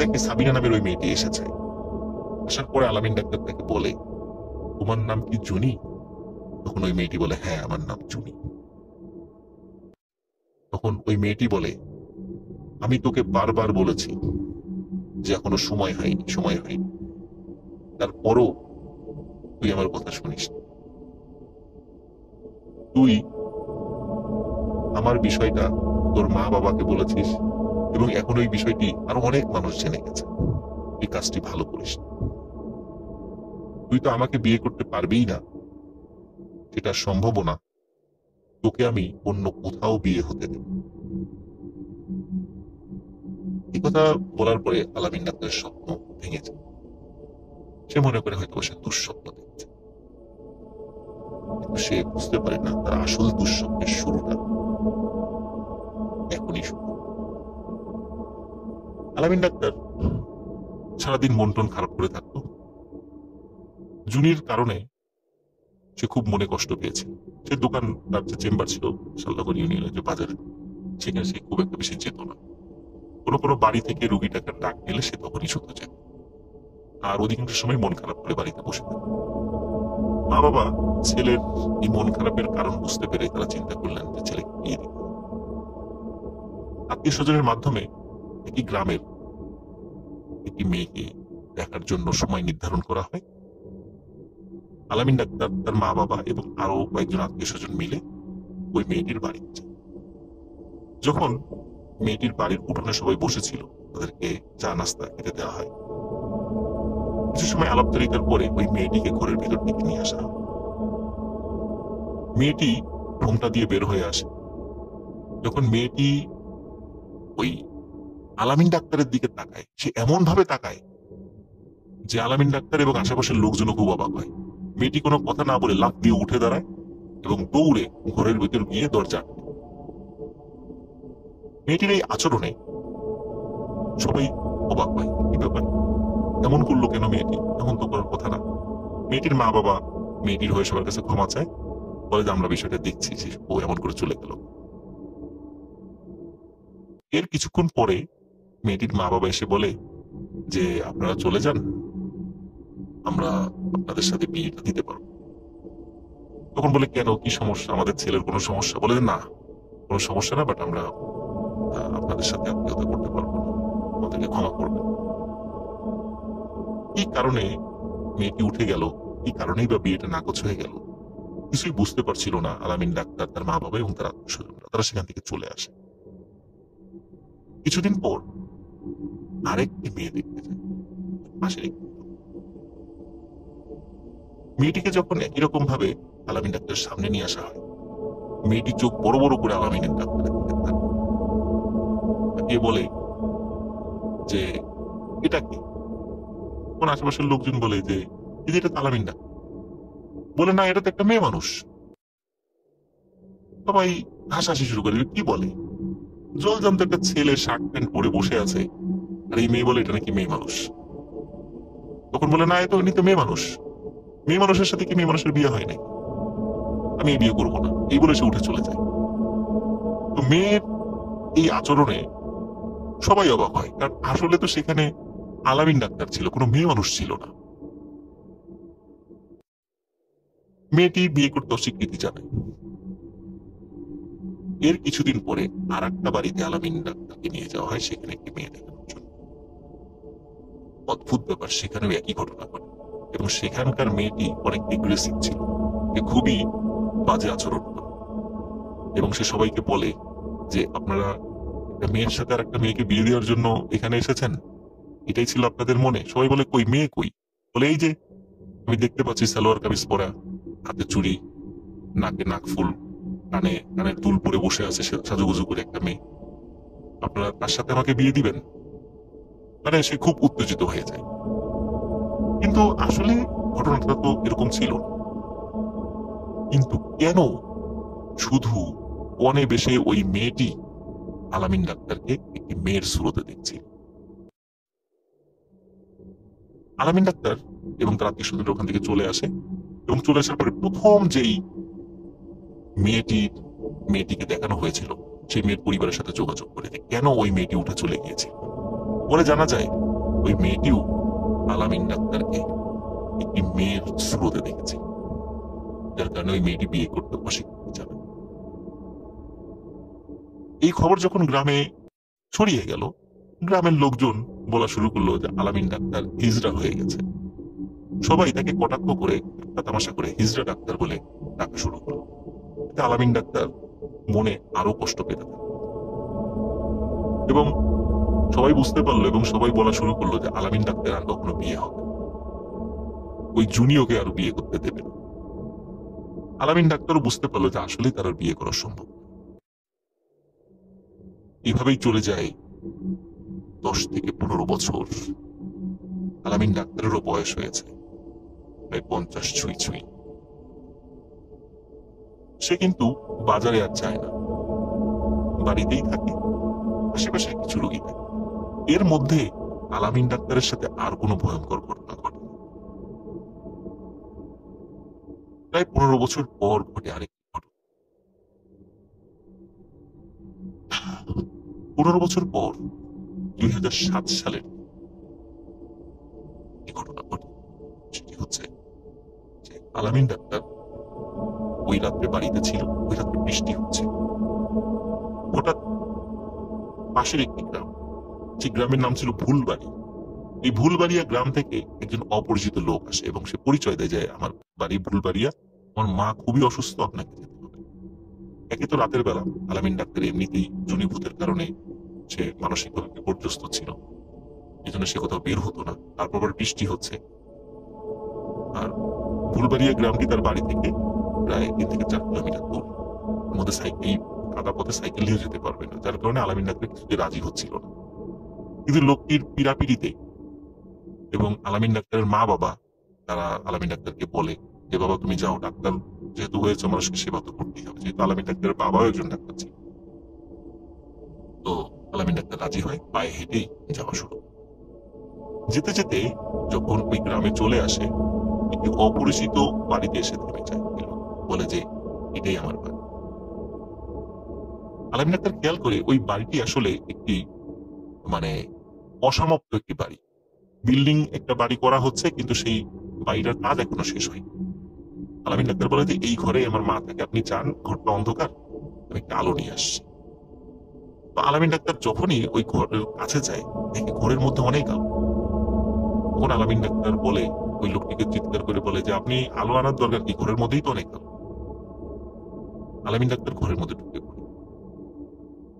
দেখে সাবিনা নামের ওই মেয়েটি এসেছে। আসার পরে আলামিন ডাক্তার তাকে বলে, তোমার নাম কি জুনি? তখন ওই মেয়েটি বলে, হ্যাঁ আমার নাম জুনি। তখন ওই মেয়েটি বলে, আমি তোকে বারবার বলেছি যে এখনো সময় হয়নি, তারপরও তুই আমার কথা শুনিস। তুই আমার বিষয়টা তোর মা বাবাকে বলেছিস এবং এখন ওই বিষয়টি আরো অনেক মানুষ জেনে গেছে। এই কাজটি ভালো করিস। তুই তো আমাকে বিয়ে করতে পারবিই না, সেটা সম্ভব না। তোকে আমি অন্য কোথাও বিয়ে হতে দেব। এই কথা বলার পরে আলামিন ডাক্তারের স্বপ্ন ভেঙে যায়। সে মনে করে হয়তো সে দুঃস্বপ্ন দেখছে, কিন্তু সে বুঝতে পারে না তার আসল দুঃস্বপ্নের শুরুটা এখনই শুরু। আলামিন ডাক্তার সারাদিন মন টন খারাপ করে থাকতো। জুনির কারণে সে খুব মনে কষ্ট পেয়েছে। সে দোকান, তার যে চেম্বার ছিল শালনগর ইউনিয়নের যে বাজারে, সেখানে সে খুব একটা বেশি যেত না। কোনো বাড়ি থেকে রুগীটাকে ডাক দিলে সে তখনই শুধু যেত, আর অধিকাংশ সময় মন খারাপ করে বাড়িতে বসে থাকে। মা বাবা ছেলের এই মন খারাপের কারণ বুঝতে পেরে তারা চিন্তা করলেন যে ছেলেকে বিয়ে দিতে হবে। আত্মীয় স্বজনের মাধ্যমে একটি গ্রামের একটি মেয়েকে দেখার জন্য সময় নির্ধারণ করা হয়। আলামিন ডাক্তার, তার মা বাবা এবং আরো কয়েকজন আত্মীয় স্বজন মিলে ওই মেয়েটির বাড়িতে যায়। যখন মেয়েটির বাড়ির উঠোনে সবাই বসেছিল, তাদেরকে চা নাস্তা খেতে দেওয়া হয়। কিছু সময় আলাপচারিতার পরে ওই মেয়েটিকে ঘরের ভিতর থেকে নিয়ে আসা হয়। মেয়েটি ঘোমটা দিয়ে বের হয়ে আসে। যখন মেয়েটি ওই আলামিন ডাক্তারের দিকে তাকায়, সে এমন ভাবে তাকায় যে আলামিন ডাক্তার এবং আশেপাশের লোকজনও খুব অবাক হয়। মেয়েটি কোনো কথা না বলে লাফ দিয়ে উঠে দাঁড়ায় এবং দৌড়ে ঘরের ভিতর গিয়ে দরজা আটকে। মেয়েটির এই আচরণে সবাই অবাক হয়, কি ব্যাপার, এমন করলো কেন মেয়েটি, এমন তো করার কথা না। মেয়েটির মা বাবা মেয়েটির হয়ে সবার কাছে ক্ষমা চায়, বলে যে আমরা বিষয়টা দেখছি যে ও এমন করে চলে গেল। এর কিছুক্ষণ পরে মেয়েটির মা বাবা এসে বলে যে আপনারা চলে যান, আমরা আপনাদের সাথে বিয়েটা দিতে পারবো। তখন বলে, কেন, কি সমস্যা, আমাদের ছেলের কোনো সমস্যা? বলে না, কোনো সমস্যা না, বাট আমরা আপনাদের সাথে আত্মীয়তা করতে পারবো না, আমাদেরকে ক্ষমা করবেন। কি কারণে মেয়েটি উঠে গেল, কি কারণেই বা বিয়েটা নাকচ হয়ে গেল, কিছুই বুঝতে পারছিল না আলামিন ডাক্তার, তার মা বাবা এবং তার আত্মীয় স্বজনরা। তারা সেখান থেকে চলে আসে। কিছুদিন পর আরেকটি মেয়ে দেখতে যায় পাশের একটি। মেয়েটিকে যখন একই রকম ভাবে আলামিন ডাক্তারের সামনে নিয়ে আসা হয়, মেয়েটি চোখ বড় বড় করে আলামিনের ডাক্তারের দিকে তাকিয়ে বলে যে এটা কি? তখন আশেপাশের লোকজন বলে যে এই যে এটা তো আলামিন ডাক্তার। বলে না, এটা তো একটা মেয়ে মানুষ। সবাই হাসাহাসি শুরু করে, কি বলে? জলজান্ত একটা ছেলে শার্ট প্যান্ট পরে বসে আছে, আর এই মেয়ে বলে এটা নাকি মেয়ে মানুষ। তখন বলে না, এ তো এমনি তো মেয়ে মানুষ, মেয়ে মানুষের সাথে কি মেয়ে মানুষের বিয়ে হয় নাই, আমি এই বিয়ে করবো না, এই বলে সে উঠে চলে যায়। তো মেয়ের এই আচরণে সবাই অবাক হয়, কারণ আসলে তো সেখানে আলামিন ডাক্তার ছিল, কোনো মেয়ে মানুষ ছিল না। মেয়েটি বিয়ে করতে অস্বীকৃতি জানায়। এর কিছুদিন পরে আর একটা বাড়িতে আলামিন ডাক্তারকে নিয়ে যাওয়া হয়, সেখানে একটি মেয়ে দেখানোর জন্য। অদ্ভুত ব্যাপার, সেখানেও একই ঘটনা ঘটে, এবং সেখানকার মেয়েটি অনেক এগ্রেসিভ ছিল, সে খুবই বাজে আচরণ করে, এবং সে সবাইকে বলে যে আপনারা একটা মেয়ের সাথে আর একটা মেয়েকে বিয়ে দেওয়ার জন্য এখানে এসেছেন, এটাই ছিল আপনাদের মনে? সবাই বলে কই মেয়ে কই? বলে এই যে আমি দেখতে পাচ্ছি সালোয়ার কামিজ পরা, হাতে চুড়ি, নাকে নাকফুল, কানে কানের দুল পরে বসে আছে সাজুগুজু করে একটা মেয়ে, আপনারা তার সাথে আমাকে বিয়ে দিবেন? মানে সে খুব উত্তেজিত হয়ে যায়। কিন্তু আসলে ঘটনাটা তো এরকম ছিল না। কিন্তু কেন শুধু কনে বেশে ওই মেয়েটি আলামিন ডাক্তারকে একটি মেয়ের সুরতে দেখছে? আলামিন ডাক্তার এবং তার আত্মীয় স্বজনরা ওখান থেকে চলে আসে, এবং চলে আসার পরে প্রথম যেই মেয়েটিকে দেখানো হয়েছিল, সেই মেয়ের পরিবারের সাথে যোগাযোগ করে যে কেন ওই মেয়েটি উঠে চলে গিয়েছে। পরে জানা যায় ওই মেয়েটিও আলামিন ডাক্তারকে একটি মেয়ের স্রোতে দেখেছে, যার কারণে ওই মেয়েটি বিয়ে করতে অস্বীকৃতি জানায়। এই খবর যখন গ্রামে ছড়িয়ে গেল, গ্রামের লোকজন বলা শুরু করলো যে আলামিন ডাক্তার হিজড়া হয়ে গেছে। সবাই তাকে কটাক্ষ করে, তামাশা করে হিজড়া ডাক্তার বলে ডাকা শুরু করলো। এতে আলামিন ডাক্তার মনে আরো কষ্ট পেতে থাকে, এবং সবাই বুঝতে পারলো, এবং সবাই বলা শুরু করলো যে আলামিন ডাক্তার আর কখনো বিয়ে হবে, ওই জুনিয়রকে আর বিয়ে করতে দেবে না। আলামিন ডাক্তারও বুঝতে পারলো যে আসলেই তার আর বিয়ে করা সম্ভব। এভাবেই চলে যায় 10 থেকে 15 বছর। আলামিন ডাক্তারেরও বয়স হয়েছে প্রায় 50 ছুঁই ছুঁই। সে কিন্তু বাজারে আর যায় না, বাড়িতেই থাকে, আশেপাশে কিছু রোগী থাকে। এর মধ্যে আলামিন ডাক্তারের সাথে আর কোনো ভয়ঙ্কর ঘটনা ঘটে। প্রায় 15 বছর পর ঘটে আরেকটি ঘটনা। 15 বছর পর 2007 সালের এই ঘটনা ঘটে। সেটি হচ্ছে যে আলামিন ডাক্তার ওই রাত্রে বাড়িতে ছিল, ওই রাত্রে বৃষ্টি হচ্ছে। হঠাৎ পাশের একটি গ্রাম, যে গ্রামের নাম ছিল ভুলবাড়ি, এই ভুলবাড়িয়া গ্রাম থেকে একজন অপরিচিত লোক আসে, এবং সে পরিচয় দেয় যে আমার বাড়ি ভুলবাড়িয়া, আমার মা খুবই অসুস্থ, আপনাকে যেতে হবে। একে তো রাতের বেলা, আলামিন ডাক্তার এমনিতেই জনিভূতের কারণে সে মানসিকভাবে বিপর্যস্ত ছিল, এই জন্য সে কোথাও বের হতো না। তারপর আবার বৃষ্টি হচ্ছে, আর ভুলবাড়িয়া গ্রামটি তার বাড়ি থেকে প্রায় 3 থেকে 4 কিলোমিটার দূর। মধ্যে সাইকেল, কাদা পথে সাইকেল নিয়ে যেতে পারবে না, যার কারণে আলামিন ডাক্তার কিছুতে রাজি হচ্ছিল না। কিন্তু লোকটির পীড়াপিড়িতে, এবং আলামিন ডাক্তারের মা বাবা, তারা আলামিন ডাক্তারকে বলে যে বাবা তুমি যাও, ডাক্তার যেহেতু হয়েছে মানুষকে সেবা তো করতেই হবে, যেহেতু আলামিন ডাক্তারের বাবাও একজন ডাক্তার ছিল। তো আলামিন ডাক্তার রাজি হয়, পায়ে হেঁটেই যাওয়া শুরু। যেতে যেতে যখন ওই গ্রামে চলে আসে, একটি অপরিচিত বাড়িতে এসে থেমে যায়, বলে যে এটাই আমার বাড়ি। আলামিন ডাক্তার খেয়াল করে ওই বাড়িটি আসলে একটি মানে অসমাপ্ত একটি বাড়ি, বিল্ডিং একটা বাড়ি করা হচ্ছে, কিন্তু সেই বাড়িটার কাজ এখনো শেষ হয়নি। আলামিন ডাক্তার বলে যে এই ঘরে আমার মা থাকে, আপনি চান, ঘরটা অন্ধকার, আমি একটা আলো নিয়ে আসছি। তো আলামিন ডাক্তার যখনই ওই ঘরের কাছে যায়, দেখে ঘরের মধ্যে অনেক আলো। তখন আলামিন ডাক্তার বলে, ওই লোকটিকে চিৎকার করে বলে যে আপনি আলো আনার দরকার কি, ঘরের মধ্যেই তো অনেক আলো। আলামিন ডাক্তার ঘরের মধ্যে ঢুকে পড়ে,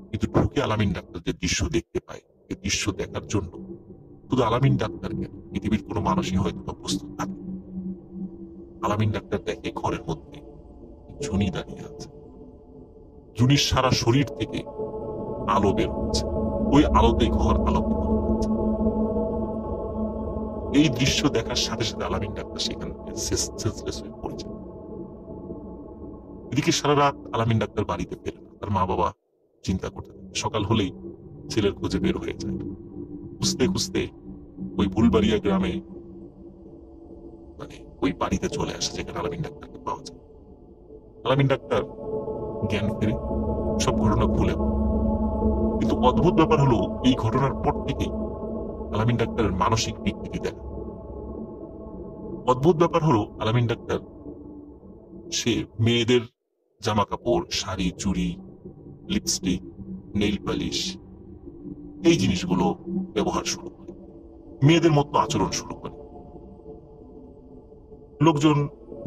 কিন্তু ঢুকে আলামিন ডাক্তার যে দৃশ্য দেখতে পায়, এই দৃশ্য দেখার জন্য শুধু আলামিন ডাক্তার কেন, পৃথিবীর কোনো মানুষই হয়তো বা প্রস্তুত থাকে। আলামিন ডাক্তার দেখে ঘরের মধ্যে ঝুনি দাঁড়িয়ে আছে, জুনির সারা শরীর থেকে আলো বের হচ্ছে, ওই আলোতে ঘর আলোকিত হচ্ছে। এই দৃশ্য দেখার সাথে সাথে আলামিন ডাক্তার সেখানে সেন্সলেস হয়ে পড়েছে। এদিকে সারা রাত আলামিন ডাক্তার বাড়িতে ফেরে না। তার মা বাবা চিন্তা করতে থাকে। সকাল হলেই ছেলের খোঁজে বের হয়ে যায়। খুঁজতে খুঁজতে ওই ফুলবাড়িয়া গ্রামে ওই বাড়িতে চলে আসে যেখানে আলামিন ডাক্তারকে পাওয়া যায়। আলামিন ডাক্তার জ্ঞান ফেরে, সব ঘটনা ভুলে। কিন্তু অদ্ভুত ব্যাপার হলো, এই ঘটনার পর থেকেই আলামিন ডাক্তারের মানসিক বিকৃতি দেখা। অদ্ভুত ব্যাপার হলো, আলামিন ডাক্তার সে মেয়েদের জামা কাপড়, শাড়ি, চুড়ি, লিপস্টিক, নেইল পালিশ, এই জিনিসগুলো ব্যবহার শুরু করে, মেয়েদের মতো আচরণ শুরু করে। লোকজন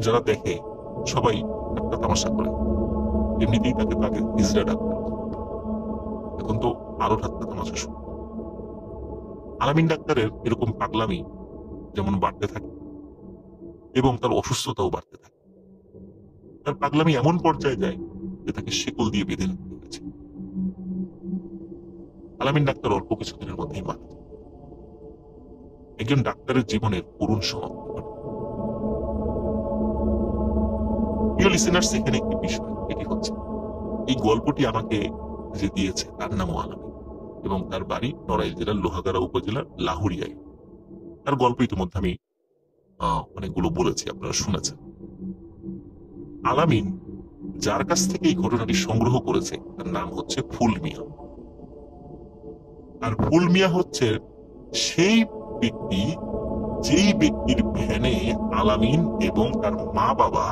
যারা দেখে সবাই একটা তামাশা করে। এমনিতেই তাকে তাকে হিজড়া ডাক্তার, এখন তো আরো ঠাট্টা তামাশা শুরু। আলামিন ডাক্তারের এরকম পাগলামি যেমন বাড়তে থাকে এবং তার অসুস্থতাও বাড়তে থাকে। তার পাগলামি এমন পর্যায়ে যায় যে তাকে শেকল দিয়ে বেঁধে রাখতে হয়েছে। আলামিন ডাক্তার অল্প কিছুদিনের মধ্যেই মারা যায়। একজন ডাক্তারের জীবনের করুণ সমাপ্তি ঘটে। প্রিয় লিসেনার্স, এখানে একটি বিষয়, এটি হচ্ছে এই গল্পটি আমাকে যে দিয়েছে তার নামও আলামিন এবং তার বাড়ি নড়াইল জেলার লোহাগাড়া উপজেলার লাহুরিয়ায়। তার গল্প ইতিমধ্যে আমি অনেকগুলো বলেছি, আপনারা শুনেছেন। আলামিন যার কাছ থেকে এই ঘটনাটি সংগ্রহ করেছে তার নাম হচ্ছে ফুল মিয়া। আর ফুল মিয়া হচ্ছে সেই ব্যক্তি, যেই ব্যক্তির ভ্যানে আলামিন এবং তার মা বাবা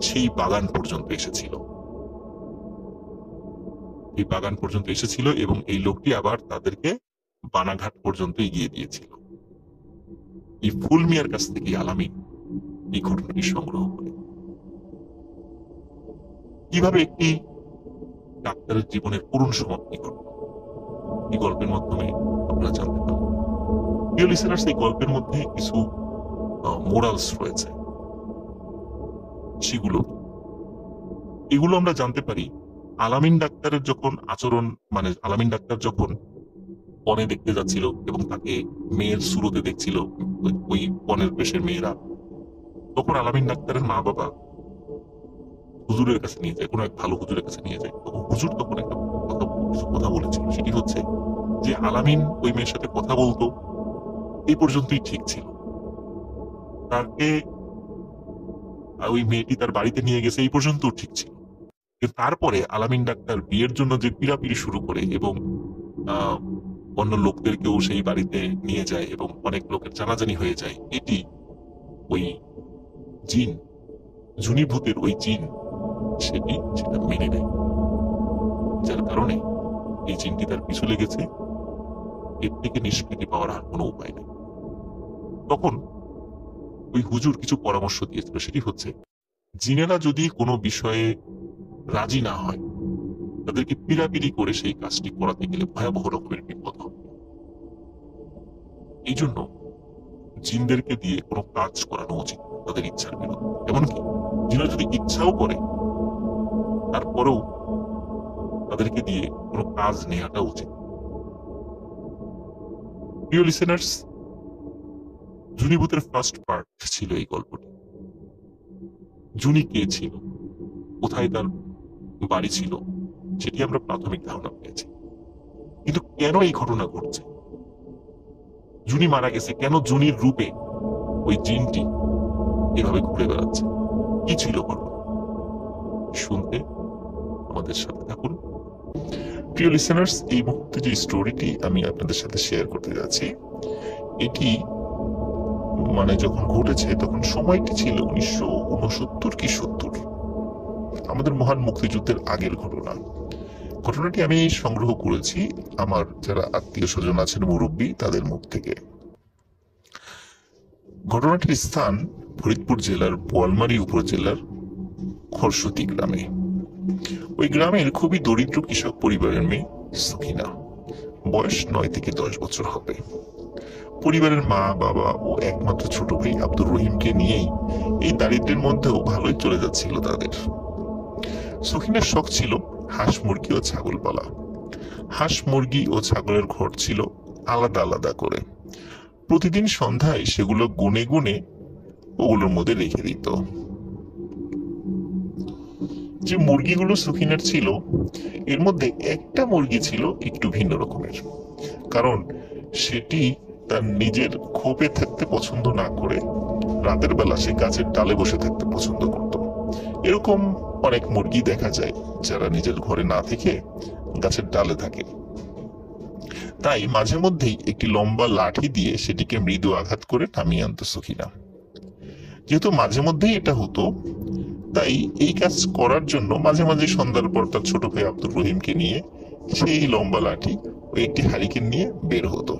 সেই বাগান পর্যন্ত এসেছিল। এই বাগান পর্যন্ত এসেছিল এবং এই লোকটি আবার তাদেরকে বানাঘাট পর্যন্ত এগিয়ে দিয়েছিল। এই ফুল মিয়ার কাছ থেকে আলামিন এই ঘটনাটি সংগ্রহ করে। কিভাবে একটি ডাক্তারের জীবনের করুণ সমাপ্তি ঘটল এই গল্পের মাধ্যমে আপনারা জানতে পারেন। প্রিয় লিসেনার্স, এই গল্পের মধ্যে কিছু মোরালস রয়েছে। এগুলো আমরা জানতে পারি আলামিন ডাক্তারের যখন আচরণ, আলামিন ডাক্তার যখন বনে দেখতে যাচ্ছিল এবং তাকে মেয়ের শুরুতে দেখছিল ওই বনের পেশের মেয়েরা, তখন আলামিন ডাক্তারের মা বাবা হুজুরের কাছে নিয়ে যায়, কোনো এক ভালো হুজুরের কাছে নিয়ে যায়। তখন হুজুর তখন একটা কথা বলেছিল, সেটি হচ্ছে যে আলামিন ওই মেয়ের সাথে কথা বলতো এই পর্যন্তই ঠিক ছিল। তাকে ওই মেয়েটি তার বাড়িতে নিয়ে গেছে এই পর্যন্ত ঠিক ছিল। কিন্তু তারপরে আলামিন ডাক্তার বিয়ের জন্য যে পিড়াপিড়ি শুরু করে এবং অন্য লোকদেরকেও সেই বাড়িতে নিয়ে যায় এবং অনেক লোকের জানাজানি হয়ে যায়, এটি ওই জিন, জুনিভূতের ওই জিন সেটা মেনে নেয়। যার কারণে এই জিনটি তার পিছু লেগেছে। এর থেকে নিষ্কৃতি পাওয়ার আর কোনো উপায় নেই। তখন ওই হুজুর কিছু পরামর্শ দিয়েছিল, সেটি হচ্ছে জিনেরা যদি কোনো বিষয়ে রাজি না হয়, তাদেরকে পিড়াপিড়ি করে সেই কাজটি করাতে গেলে ভয়াবহ রকমের বিপদ হবে। এই জন্য জিনদেরকে দিয়ে কোনো কাজ করানো উচিত তাদের ইচ্ছার বিরুদ্ধে। এমনকি জিনেরা যদি ইচ্ছাও করে, তারপরেও তাদেরকে দিয়ে কোনো কাজ নেওয়াটা উচিত। প্রিয় লিসেনার্স, জুনিভূতের ফার্স্ট পার্ট ছিল এই গল্পটি। জুনি কে ছিল, কোথায় তার বাড়ি ছিল, সেটি আমরা প্রাথমিক ধারণা পেয়েছি। কিন্তু কেন এই ঘটনা ঘটছে, জুনি মারা গেছে কেন, জুনির রূপে ওই জিনটি এভাবে ঘুরে বেড়াচ্ছে, কি ছিল ঘটনা, শুনতে আমাদের সাথে থাকুন। প্রিয় লিসেনার্স, এই মুহূর্তে যে স্টোরিটি আমি আপনাদের সাথে শেয়ার করতে যাচ্ছি, এটি যখন ঘটেছে তখন সময়টি ছিল 1969 কি 70, আমাদের মহান মুক্তিযুদ্ধের আগের ঘটনা। ঘটনাটি আমি সংগ্রহ করেছি আমার যারা আত্মীয় স্বজন আছেন, মুরব্বী, তাদের মুখ থেকে। ঘটনাটির স্থান ফরিদপুর জেলার বোয়ালমারী উপজেলার খরসতি গ্রামে। ওই গ্রামের খুবই দরিদ্র কৃষক পরিবারের মেয়ে সখিনা, বয়স 9 থেকে 10 বছর হবে। পরিবারের মা বাবা ও একমাত্র ছোট ভাই আব্দুর রহিমকে নিয়েই এই দারিদ্র্যের মধ্যেও ভালোই চলে যাচ্ছিল তাদের। সখিনার শখ ছিল হাঁস মুরগি ও ছাগল পালা। হাঁস মুরগি ও ছাগলের ঘর ছিল আলাদা আলাদা করে। প্রতিদিন সন্ধ্যায় সেগুলো গুনে গুনে ওগুলোর মধ্যে রেখে দিত। যে মুরগিগুলো সখিনার ছিল, এর মধ্যে একটা মুরগি ছিল একটু ভিন্ন রকমের, কারণ সেটি তার নিজের খোপে থাকতে পছন্দ না করে রাতের বেলা সে গাছের ডালে বসে থাকতে পছন্দ করত। এরকম অনেক মুরগি দেখা যায় যারা নিজের ঘরে না থেকে গাছের ডালে থাকে। তাই মাঝে মধ্যেই একটি লম্বা লাঠি দিয়ে সেটিকে মৃদু আঘাত করে নামিয়ে আনত সখিনা। যেহেতু মাঝে মধ্যেই এটা হতো, তাই এই কাজ করার জন্য মাঝে মাঝে সন্ধ্যার পর তার ছোট ভাই আব্দুর রহিমকে নিয়ে সেই লম্বা লাঠি ও একটি হারিকেন নিয়ে বের হতো।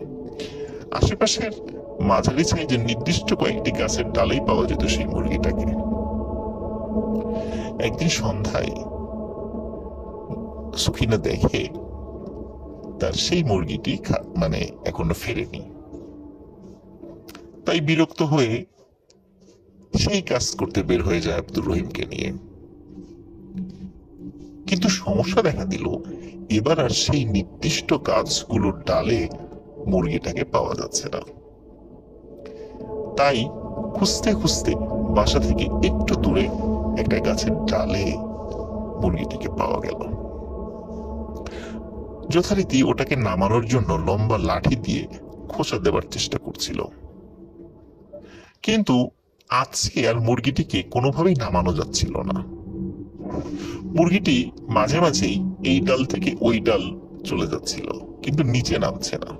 আশেপাশের মাঝারি সাইজের নির্দিষ্ট কয়েকটি গাছের ডালেই পাওয়া যেত সেই মুরগিটাকে। একদিন সন্ধ্যায় সখিনা দেখে তার সেই মুরগিটি মানে এখনো ফেরেনি। তাই বিরক্ত হয়ে সেই কাজ করতে বের হয়ে যায় আব্দুর রহিমকে নিয়ে। কিন্তু সমস্যা দেখা দিল, এবার আর সেই নির্দিষ্ট গাছগুলোর ডালে মুরগিটাকে পাওয়া যাচ্ছে না। তাই খুঁজতে খুঁজতে বাসা থেকে একটু দূরে একটা গাছের ডালে মুরগিটিকে পাওয়া গেল। যথারীতি ওটাকে নামানোর জন্য লম্বা লাঠি দিয়ে খোঁচা দেবার চেষ্টা করছিল, কিন্তু আজকে আর মুরগিটিকে কোনোভাবেই নামানো যাচ্ছিল না। মুরগিটি মাঝে মাঝেই এই ডাল থেকে ওই ডাল চলে যাচ্ছিল, কিন্তু নিচে নামছে না।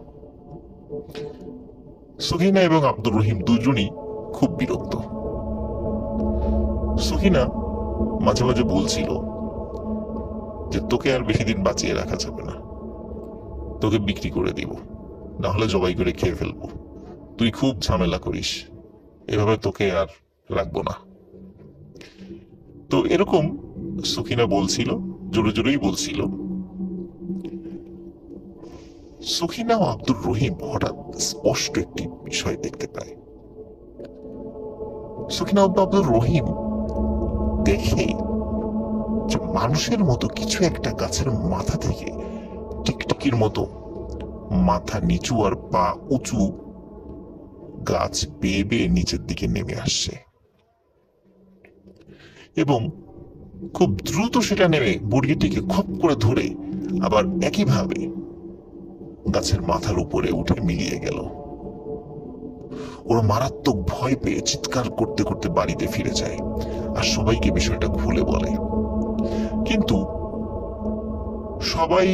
সখিনা এবং আব্দুর রহিম দুজনই খুব বিরক্ত। সখিনা মাঝে মাঝে বলছিল যে তোকে আর বেশি দিন বাঁচিয়ে রাখা যাবে না, তোকে বিক্রি করে দিব, না হলে জবাই করে খেয়ে ফেলবো, তুই খুব ঝামেলা করিস, এভাবে তোকে আর রাখবো না। তো এরকম সখিনা বলছিল, জোরে জোরেই বলছিল। সখিনা ও আব্দুর রহিম হঠাৎ স্পষ্ট একটি বিষয় দেখতে পায়। সখিনা ও আব্দুর রহিম দেখে যে মানুষের মতো কিছু একটা গাছের মাথা থেকে টিকটিকির মতো মাথা নিচু আর পা উঁচু গাছ বেয়ে বেয়ে নিচের দিকে নেমে আসছে, এবং খুব দ্রুত সেটা নেমে মুরগিটিকে খপ করে ধরে আবার একইভাবে গাছের মাথার উপরে উঠে মিলিয়ে গেল। ওরা মারাত্মক ভয় পেয়ে চিৎকার করতে করতে বাড়িতে ফিরে যায় আর সবাইকে বিষয়টা খুলে বলে। কিন্তু সবাই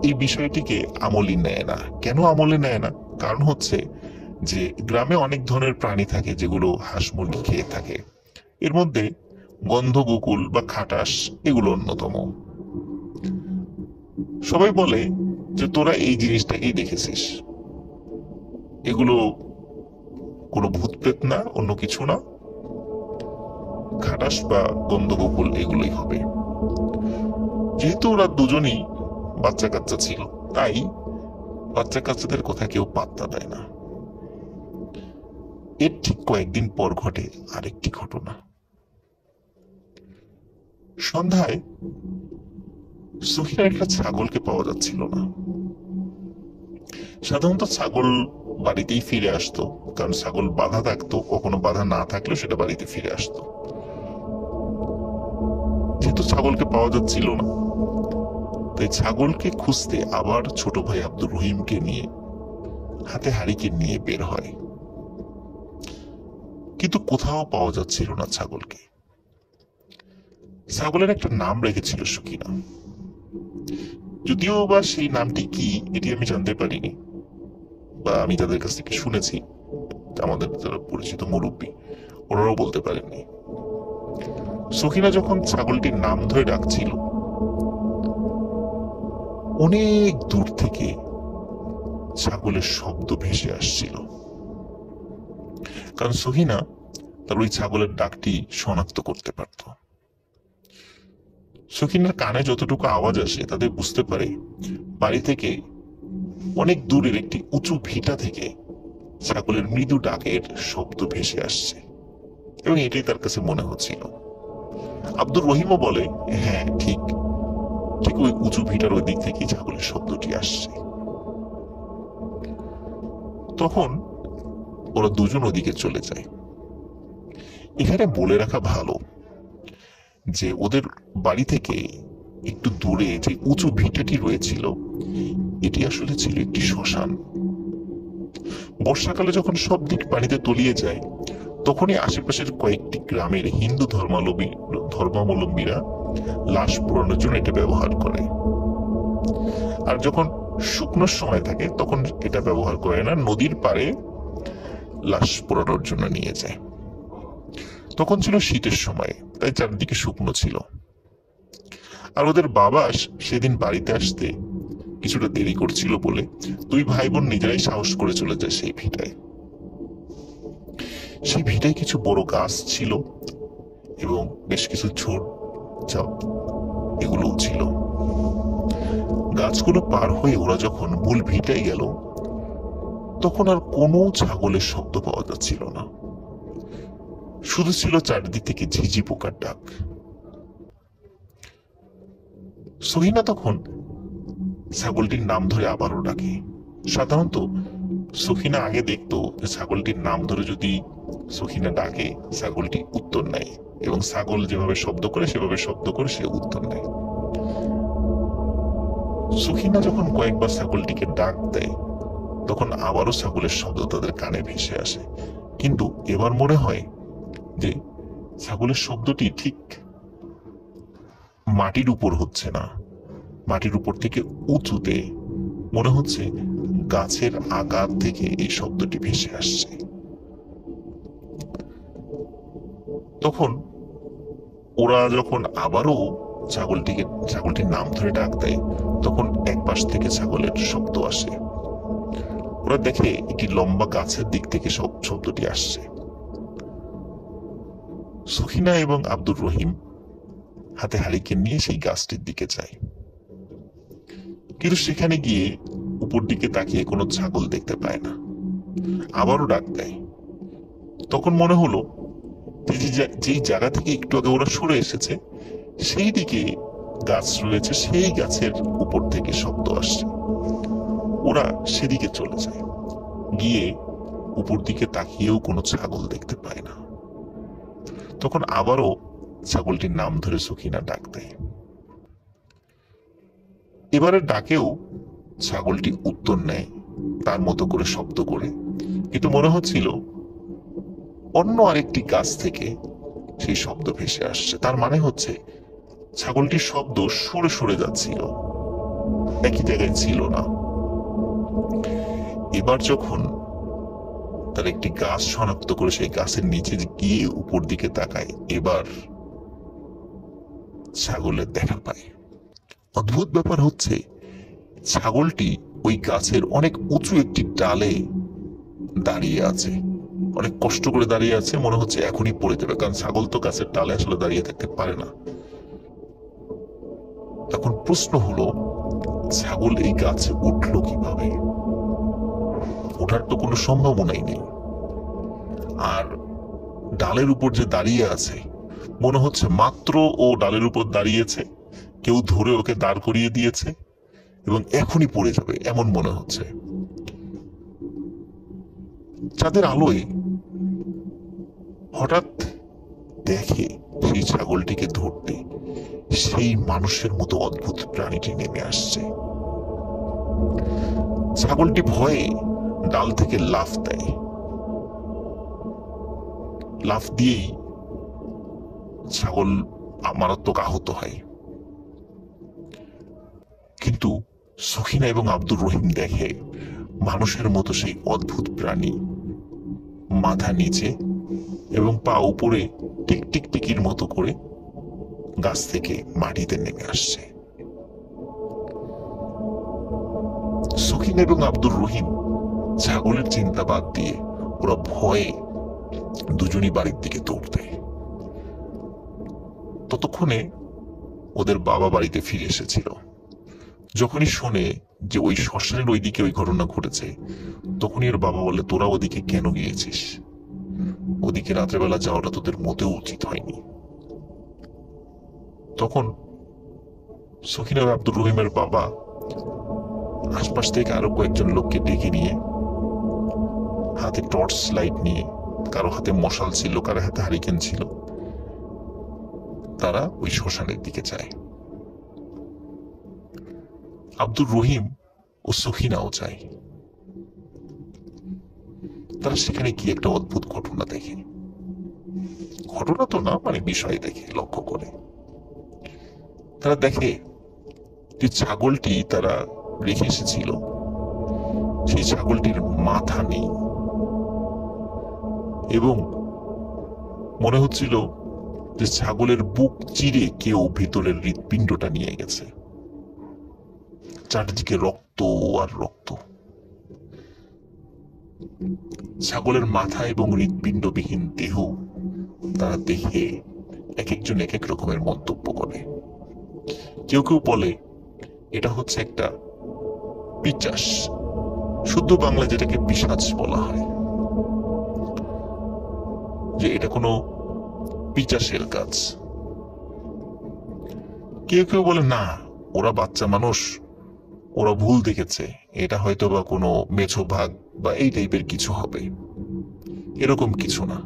এই বিষয়টিকে আমলে নেয় না। কেন আমলে নেয় না? কারণ হচ্ছে যে গ্রামে অনেক ধরনের প্রাণী থাকে যেগুলো হাঁস মুরগি খেয়ে থাকে, এর মধ্যে গন্ধগোকুল বা খাটাস এগুলো অন্যতম। সবাই বলে যে তোরা এই জিনিসটাকেই দেখেছিস, এগুলো কোনো ভূত প্রেত না, অন্য কিছু না, খাটাস বা গন্ধগোকুল এগুলোই হবে। যেহেতু ওরা দুজনই বাচ্চা কাচ্চা ছিল, তাই বাচ্চা কাচ্চাদের কথা কেউ পাত্তা দেয় না। এর ঠিক কয়েকদিন পর ঘটে আরেকটি ঘটনা। সন্ধ্যায় সখিনার একটা ছাগলকে পাওয়া যাচ্ছিল না। সাধারণত ছাগল বাড়িতেই ফিরে আসতো, কারণ ছাগল বাধা থাকতো, কখনো বাধা না থাকলেও সেটা বাড়িতে ফিরে আসতো। যেহেতু ছাগলকে পাওয়া যাচ্ছিল না, তাই ছাগলকে খুঁজতে আবার ছোট ভাই আব্দুর রহিমকে নিয়ে হাতে হারিকেন নিয়ে বের হয়, কিন্তু কোথাও পাওয়া যাচ্ছিল না ছাগলকে। ছাগলের একটা নাম রেখেছিল সখিনা, যদিও বা সেই নামটি কি এটি আমি জানতে পারিনি, বা আমি তাদের কাছ থেকে শুনেছি, আমাদের যারা পরিচিত মুরব্বী ওনারাও বলতে পারেননি। সখিনা যখন ছাগলটির নাম ধরে ডাকছিল, অনেক দূর থেকে ছাগলের শব্দ ভেসে আসছিল, কারণ সখিনা তার ওই ছাগলের ডাকটি শনাক্ত করতে পারত। সখিনার কানে যতটুকু আওয়াজ আসে তাতে বুঝতে পারে বাড়ি থেকে অনেক দূরের একটি উঁচু ভিটা থেকে ছাগলের মৃদু ডাকের শব্দ ভেসে আসছে, এবং এটাই তার কাছে মনে হচ্ছিল। আব্দুর রহিমও বলে, হ্যাঁ ঠিক ঠিক ওই উঁচু ভিটার ওই দিক থেকেই ছাগলের শব্দটি আসছে। তখন ওরা দুজন ওদিকে চলে যায়। এখানে বলে রাখা ভালো যে ওদের বাড়ি থেকে একটু দূরে যে উঁচু ভিটাটি রয়েছিল, এটি আসলে ছিল একটি শ্মশান। বর্ষাকালে যখন সব দিক পানিতে তলিয়ে যায়, তখনই আশেপাশের কয়েকটি গ্রামের হিন্দু ধর্মাবলম্বীরা লাশ পোড়ানোর জন্য এটা ব্যবহার করে। আর যখন শুকনোর সময় থাকে তখন এটা ব্যবহার করে না, নদীর পাড়ে লাশ পোড়ানোর জন্য নিয়ে যায়। তখন ছিল শীতের সময়, তাই চারদিকে শুকনো ছিল। আর ওদের বাবা সেদিন বাড়িতে আসতে কিছুটা দেরি করছিল বলে দুই ভাই বোন নিজেরাই সাহস করে চলে যায় সেই ভিটায়। সেই ভিটায় কিছু বড় গাছ ছিল এবং বেশ কিছু ঝোড় ঝাপ এগুলোও ছিল। গাছগুলো পার হয়ে ওরা যখন মূল ভিটায় গেল, তখন আর কোনো ছাগলের শব্দ পাওয়া যাচ্ছিল না, শুধু ছিল চারদিক থেকে ঝিঝি পোকার ডাক। সহিনা তখন ছাগলটির নাম ধরে আবারও ডাকে। সাধারণত সখিনা আগে দেখতো যে ছাগলটির নাম ধরে যদি সখিনা ডাকে, ছাগলটি উত্তর নেয় এবং ছাগল যেভাবে শব্দ করে সেভাবে শব্দ করে সে উত্তর নেয়। সখিনা যখন কয়েকবার ছাগলটিকে ডাক দেয়, তখন আবারও ছাগলের শব্দ তাদের কানে ভেসে আসে। কিন্তু এবার মনে হয় যে ছাগলের শব্দটি ঠিক মাটির উপর হচ্ছে না, মাটির উপর থেকে উঁচুতে, মনে হচ্ছে গাছের আগার থেকে এই শব্দটি ভেসে আসছে। তখন ওরা যখন আবারও ছাগলটির নাম ধরে ডাক দেয়, তখন এক পাশ থেকে ছাগলের শব্দ আসে। ওরা দেখে একটি লম্বা গাছের দিক থেকে শব্দটি আসছে। সখিনা এবং আব্দুর রহিম হাতে হারিকেন নিয়ে সেই গাছটির দিকে যায়, কিন্তু সেখানে গিয়ে উপর দিকে তাকিয়ে কোনো ছাগল দেখতে পায় না। আবারও ডাক দেয়। তখন মনে হলো যেই জায়গা থেকে একটু আগে ওরা সরে এসেছে সেই দিকে গাছ রয়েছে, সেই গাছের উপর থেকে শব্দ আসছে। ওরা সেদিকে চলে যায়, গিয়ে উপর দিকে তাকিয়েও কোনো ছাগল দেখতে পায় না। তখন আবারও ছাগলটির নাম ধরে সখিনা ডাক দেয়। এবারে ডাকেও ছাগলটি উত্তর নেয় তার মতো করে শব্দ করে, কিন্তু মনে হচ্ছিল অন্য আরেকটি গাছ থেকে সেই শব্দ ভেসে আসছে। তার মানে হচ্ছে ছাগলটির শব্দ সরে সরে যাচ্ছিল, একই জায়গায় ছিল না। এবার যখন তার একটি গাছ শনাক্ত করে সেই গাছের নিচে গিয়ে উপর দিকে তাকায়, এবার ছাগলের দেখা পায়। অদ্ভুত ব্যাপার হচ্ছে ছাগলটি ওই গাছের অনেক উঁচু একটি ডালে দাঁড়িয়ে আছে, অনেক কষ্ট করে দাঁড়িয়ে আছে, মনে হচ্ছে এখনই পড়ে যাবে, কারণ ছাগল তো গাছের ডালে আসলে দাঁড়িয়ে থাকতে পারে না। এখন প্রশ্ন হলো, ছাগল এই গাছে উঠলো কিভাবে? ওঠার তো কোনো সম্ভাবনাই নেই। আর ডালের উপর যে দাঁড়িয়ে আছে, মনে হচ্ছে মাত্র ও ডালের উপর দাঁড়িয়েছে, কেউ ধরে ওকে দাঁড় করিয়ে দিয়েছে এবং এখনই পড়ে যাবে এমন মনে হচ্ছে। চাঁদের আলোয় হঠাৎ দেখে সেই ছাগলটিকে ধরতে সেই মানুষের মতো অদ্ভুত প্রাণীটি নেমে আসছে। ছাগলটি ভয়ে ডাল থেকে লাফ দেয়, লাফ দিয়েই ছাগল মারাত্মক আহত হয়। কিন্তু সখিনা এবং আব্দুর রহিম দেখে মানুষের মতো সেই অদ্ভুত প্রাণী মাথা নিচে এবং পা উপরে টিকটিক টিকির মতো করে গাছ থেকে মাটিতে নেমে আসছে। সখিনা এবং আব্দুর রহিম ছাগলের চিন্তা বাদ দিয়ে ওরা ভয়ে দুজনই বাড়ির দিকে দৌড় দেয়। ততক্ষণে ওদের বাবা বাড়িতে ফিরে এসেছিল। যখনই শোনে যে ওই শ্মশানের ওইদিকে ওই ঘটনা ঘটেছে, তখনই ওর বাবা বলে, তোরা ওদিকে কেন গিয়েছিস? ওদিকে রাত্রেবেলা যাওয়াটা তোদের মোটেও উচিত হয়নি। তখন সখিনা ও আব্দুর রহিমের বাবা আশপাশ থেকে আরো কয়েকজন লোককে ডেকে নিয়ে, হাতে টর্চ লাইট নিয়ে, কারো হাতে মশাল ছিল, কারো হাতে হারিকেন ছিল, তারা ওই শ্মশানের দিকে যায়। আব্দুর রহিম ও সখিনাও যায়। তারা সেখানে কি একটা অদ্ভুত ঘটনা দেখে, ঘটনা তো না মানে বিষয় দেখে, লক্ষ্য করে। তারা দেখে যে ছাগলটি তারা রেখে এসেছিল, সেই ছাগলটির মাথা নেই, এবং মনে হচ্ছিল যে ছাগলের বুক চিরে কেউ ভেতরের হৃৎপিণ্ডটা নিয়ে গেছে। চারদিকে রক্ত আর রক্ত। ছাগলের মাথা এবং হৃৎপিণ্ডবিহীন দেহ তারা দেখে এক একজন এক এক রকমের মন্তব্য করে। কেউ কেউ বলে এটা হচ্ছে একটা পিচাস, শুদ্ধ বাংলা যেটাকে পিশাচ বলা হয়, যে এটা কোনো পিচাসের কাজ। কেউ কেউ বলে না, ওরা বাচ্চা মানুষ, ওরা ভুল দেখেছে, এটা হয়তো বা কোনো মেছো ভাগ বা এই টাইপের কিছু হবে, এরকম কিছু না।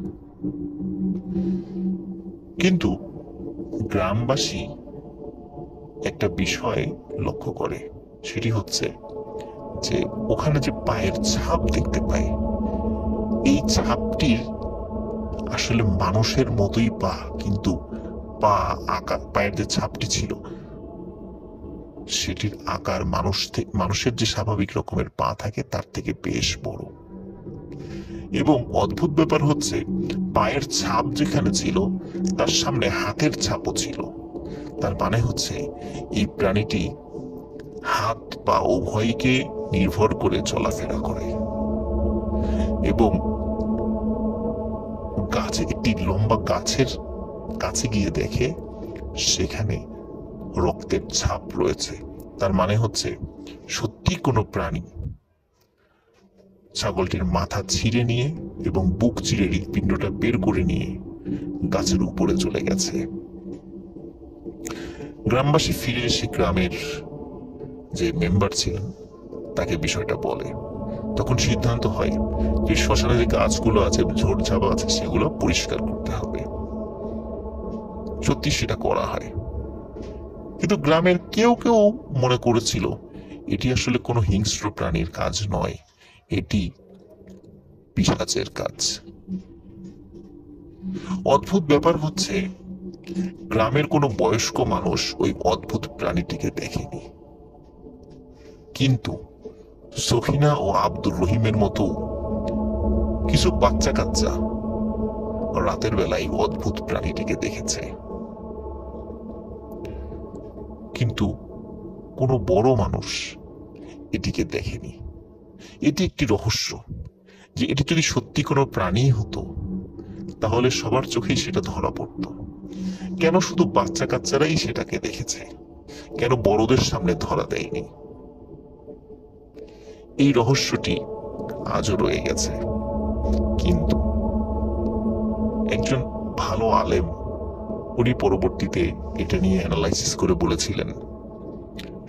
কিন্তু গ্রামবাসী একটা বিষয় লক্ষ্য করে, সেটি হচ্ছে যে ওখানে যে পায়ের ছাপ দেখতে পায়, এই ছাপটির আসলে মানুষের মতোই পা, কিন্তু পায়ের যে ছাপটি ছিল সেটির আকার মানুষের যে স্বাভাবিক রকমের পা থাকে তার থেকে বেশ বড়। এবং অদ্ভুত ব্যাপার হচ্ছে, পায়ের ছাপ যেখানে ছিল তার সামনে হাতের ছাপও ছিল। তার মানে হচ্ছে এই প্রাণীটি হাত পা উভয়কে নির্ভর করে চলাফেরা করে। এবং একটি লম্বা গাছের কাছে গিয়ে দেখে সেখানে রক্তের ছাপ রয়েছে। তার মানে হচ্ছে সত্যি কোনো প্রাণী ছাগলটির মাথা ছিঁড়ে নিয়ে এবং বুক চিরে হৃৎপিণ্ডটা বের করে নিয়ে গাছের উপরে চলে গেছে। গ্রামবাসী ফিরে এসে গ্রামের যে মেম্বার ছিলেন তাকে বিষয়টা বলে। তখন সিদ্ধান্ত হয় যে শ্মশানে যে গাছগুলো আছে, ঝোড়ঝাপ আছে, সেগুলো পরিষ্কার করতে হবে। সত্যি সেটা করা হয়। কিন্তু গ্রামের কেউ কেউ মনে করেছিল এটি আসলে কোনো হিংস্র প্রাণীর কাজ নয়, এটি পিশাচের কাজ। অদ্ভুত ব্যাপার হচ্ছে, গ্রামের কোনো বয়স্ক মানুষ ওই অদ্ভুত প্রাণীটিকে দেখেনি, কিন্তু সখিনা ও আব্দুর রহিমের মতো কিছু বাচ্চা কাচ্চা রাতের বেলায় অদ্ভুত প্রাণীটিকে দেখেছে। কিন্তু কোনো বড় মানুষ এটিকে দেখেনি। এটি একটি রহস্য, যে এটি যদি সত্যি কোনো প্রাণী হতো তাহলে সবার চোখেই সেটা ধরা পড়তো। কেন শুধু বাচ্চা কাচ্চারাই সেটাকে দেখেছে, কেন বড়দের সামনে ধরা দেয়নি? এই রহস্যটি আজও রয়ে গেছে। কিন্তু একজন ভালো আলেম, উনি পরবর্তীতে এটা নিয়ে অ্যানালাইসিস করে বলেছিলেন,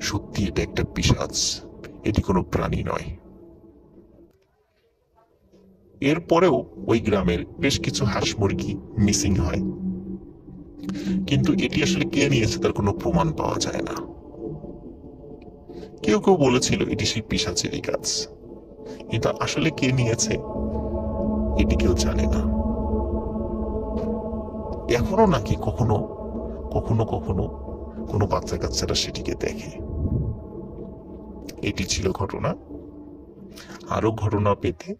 সত্যি এটা একটা পিশাচ, এটি কোনো প্রাণী নয়। এরপরেও ওই গ্রামের বেশ কিছু হাঁস মুরগি মিসিং হয়, কিন্তু এটি আসলে কে নিয়েছে তার কোনো প্রমাণ পাওয়া যায় না। কেউ কেউ বলেছিল এটি সেই পিশাচেরই কাজ, কিন্তু আসলে কে নিয়েছে এটি কেউ জানে না। এখনো নাকি কখনো কখনো কখনো কোনো বাচ্চা কাচ্চারা সেটিকে দেখে। এটি ছিল ঘটনা। আরো ঘটনা পেতে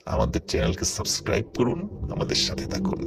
আমাদের চ্যানেলকে সাবস্ক্রাইব করুন, আমাদের সাথে থাকুন।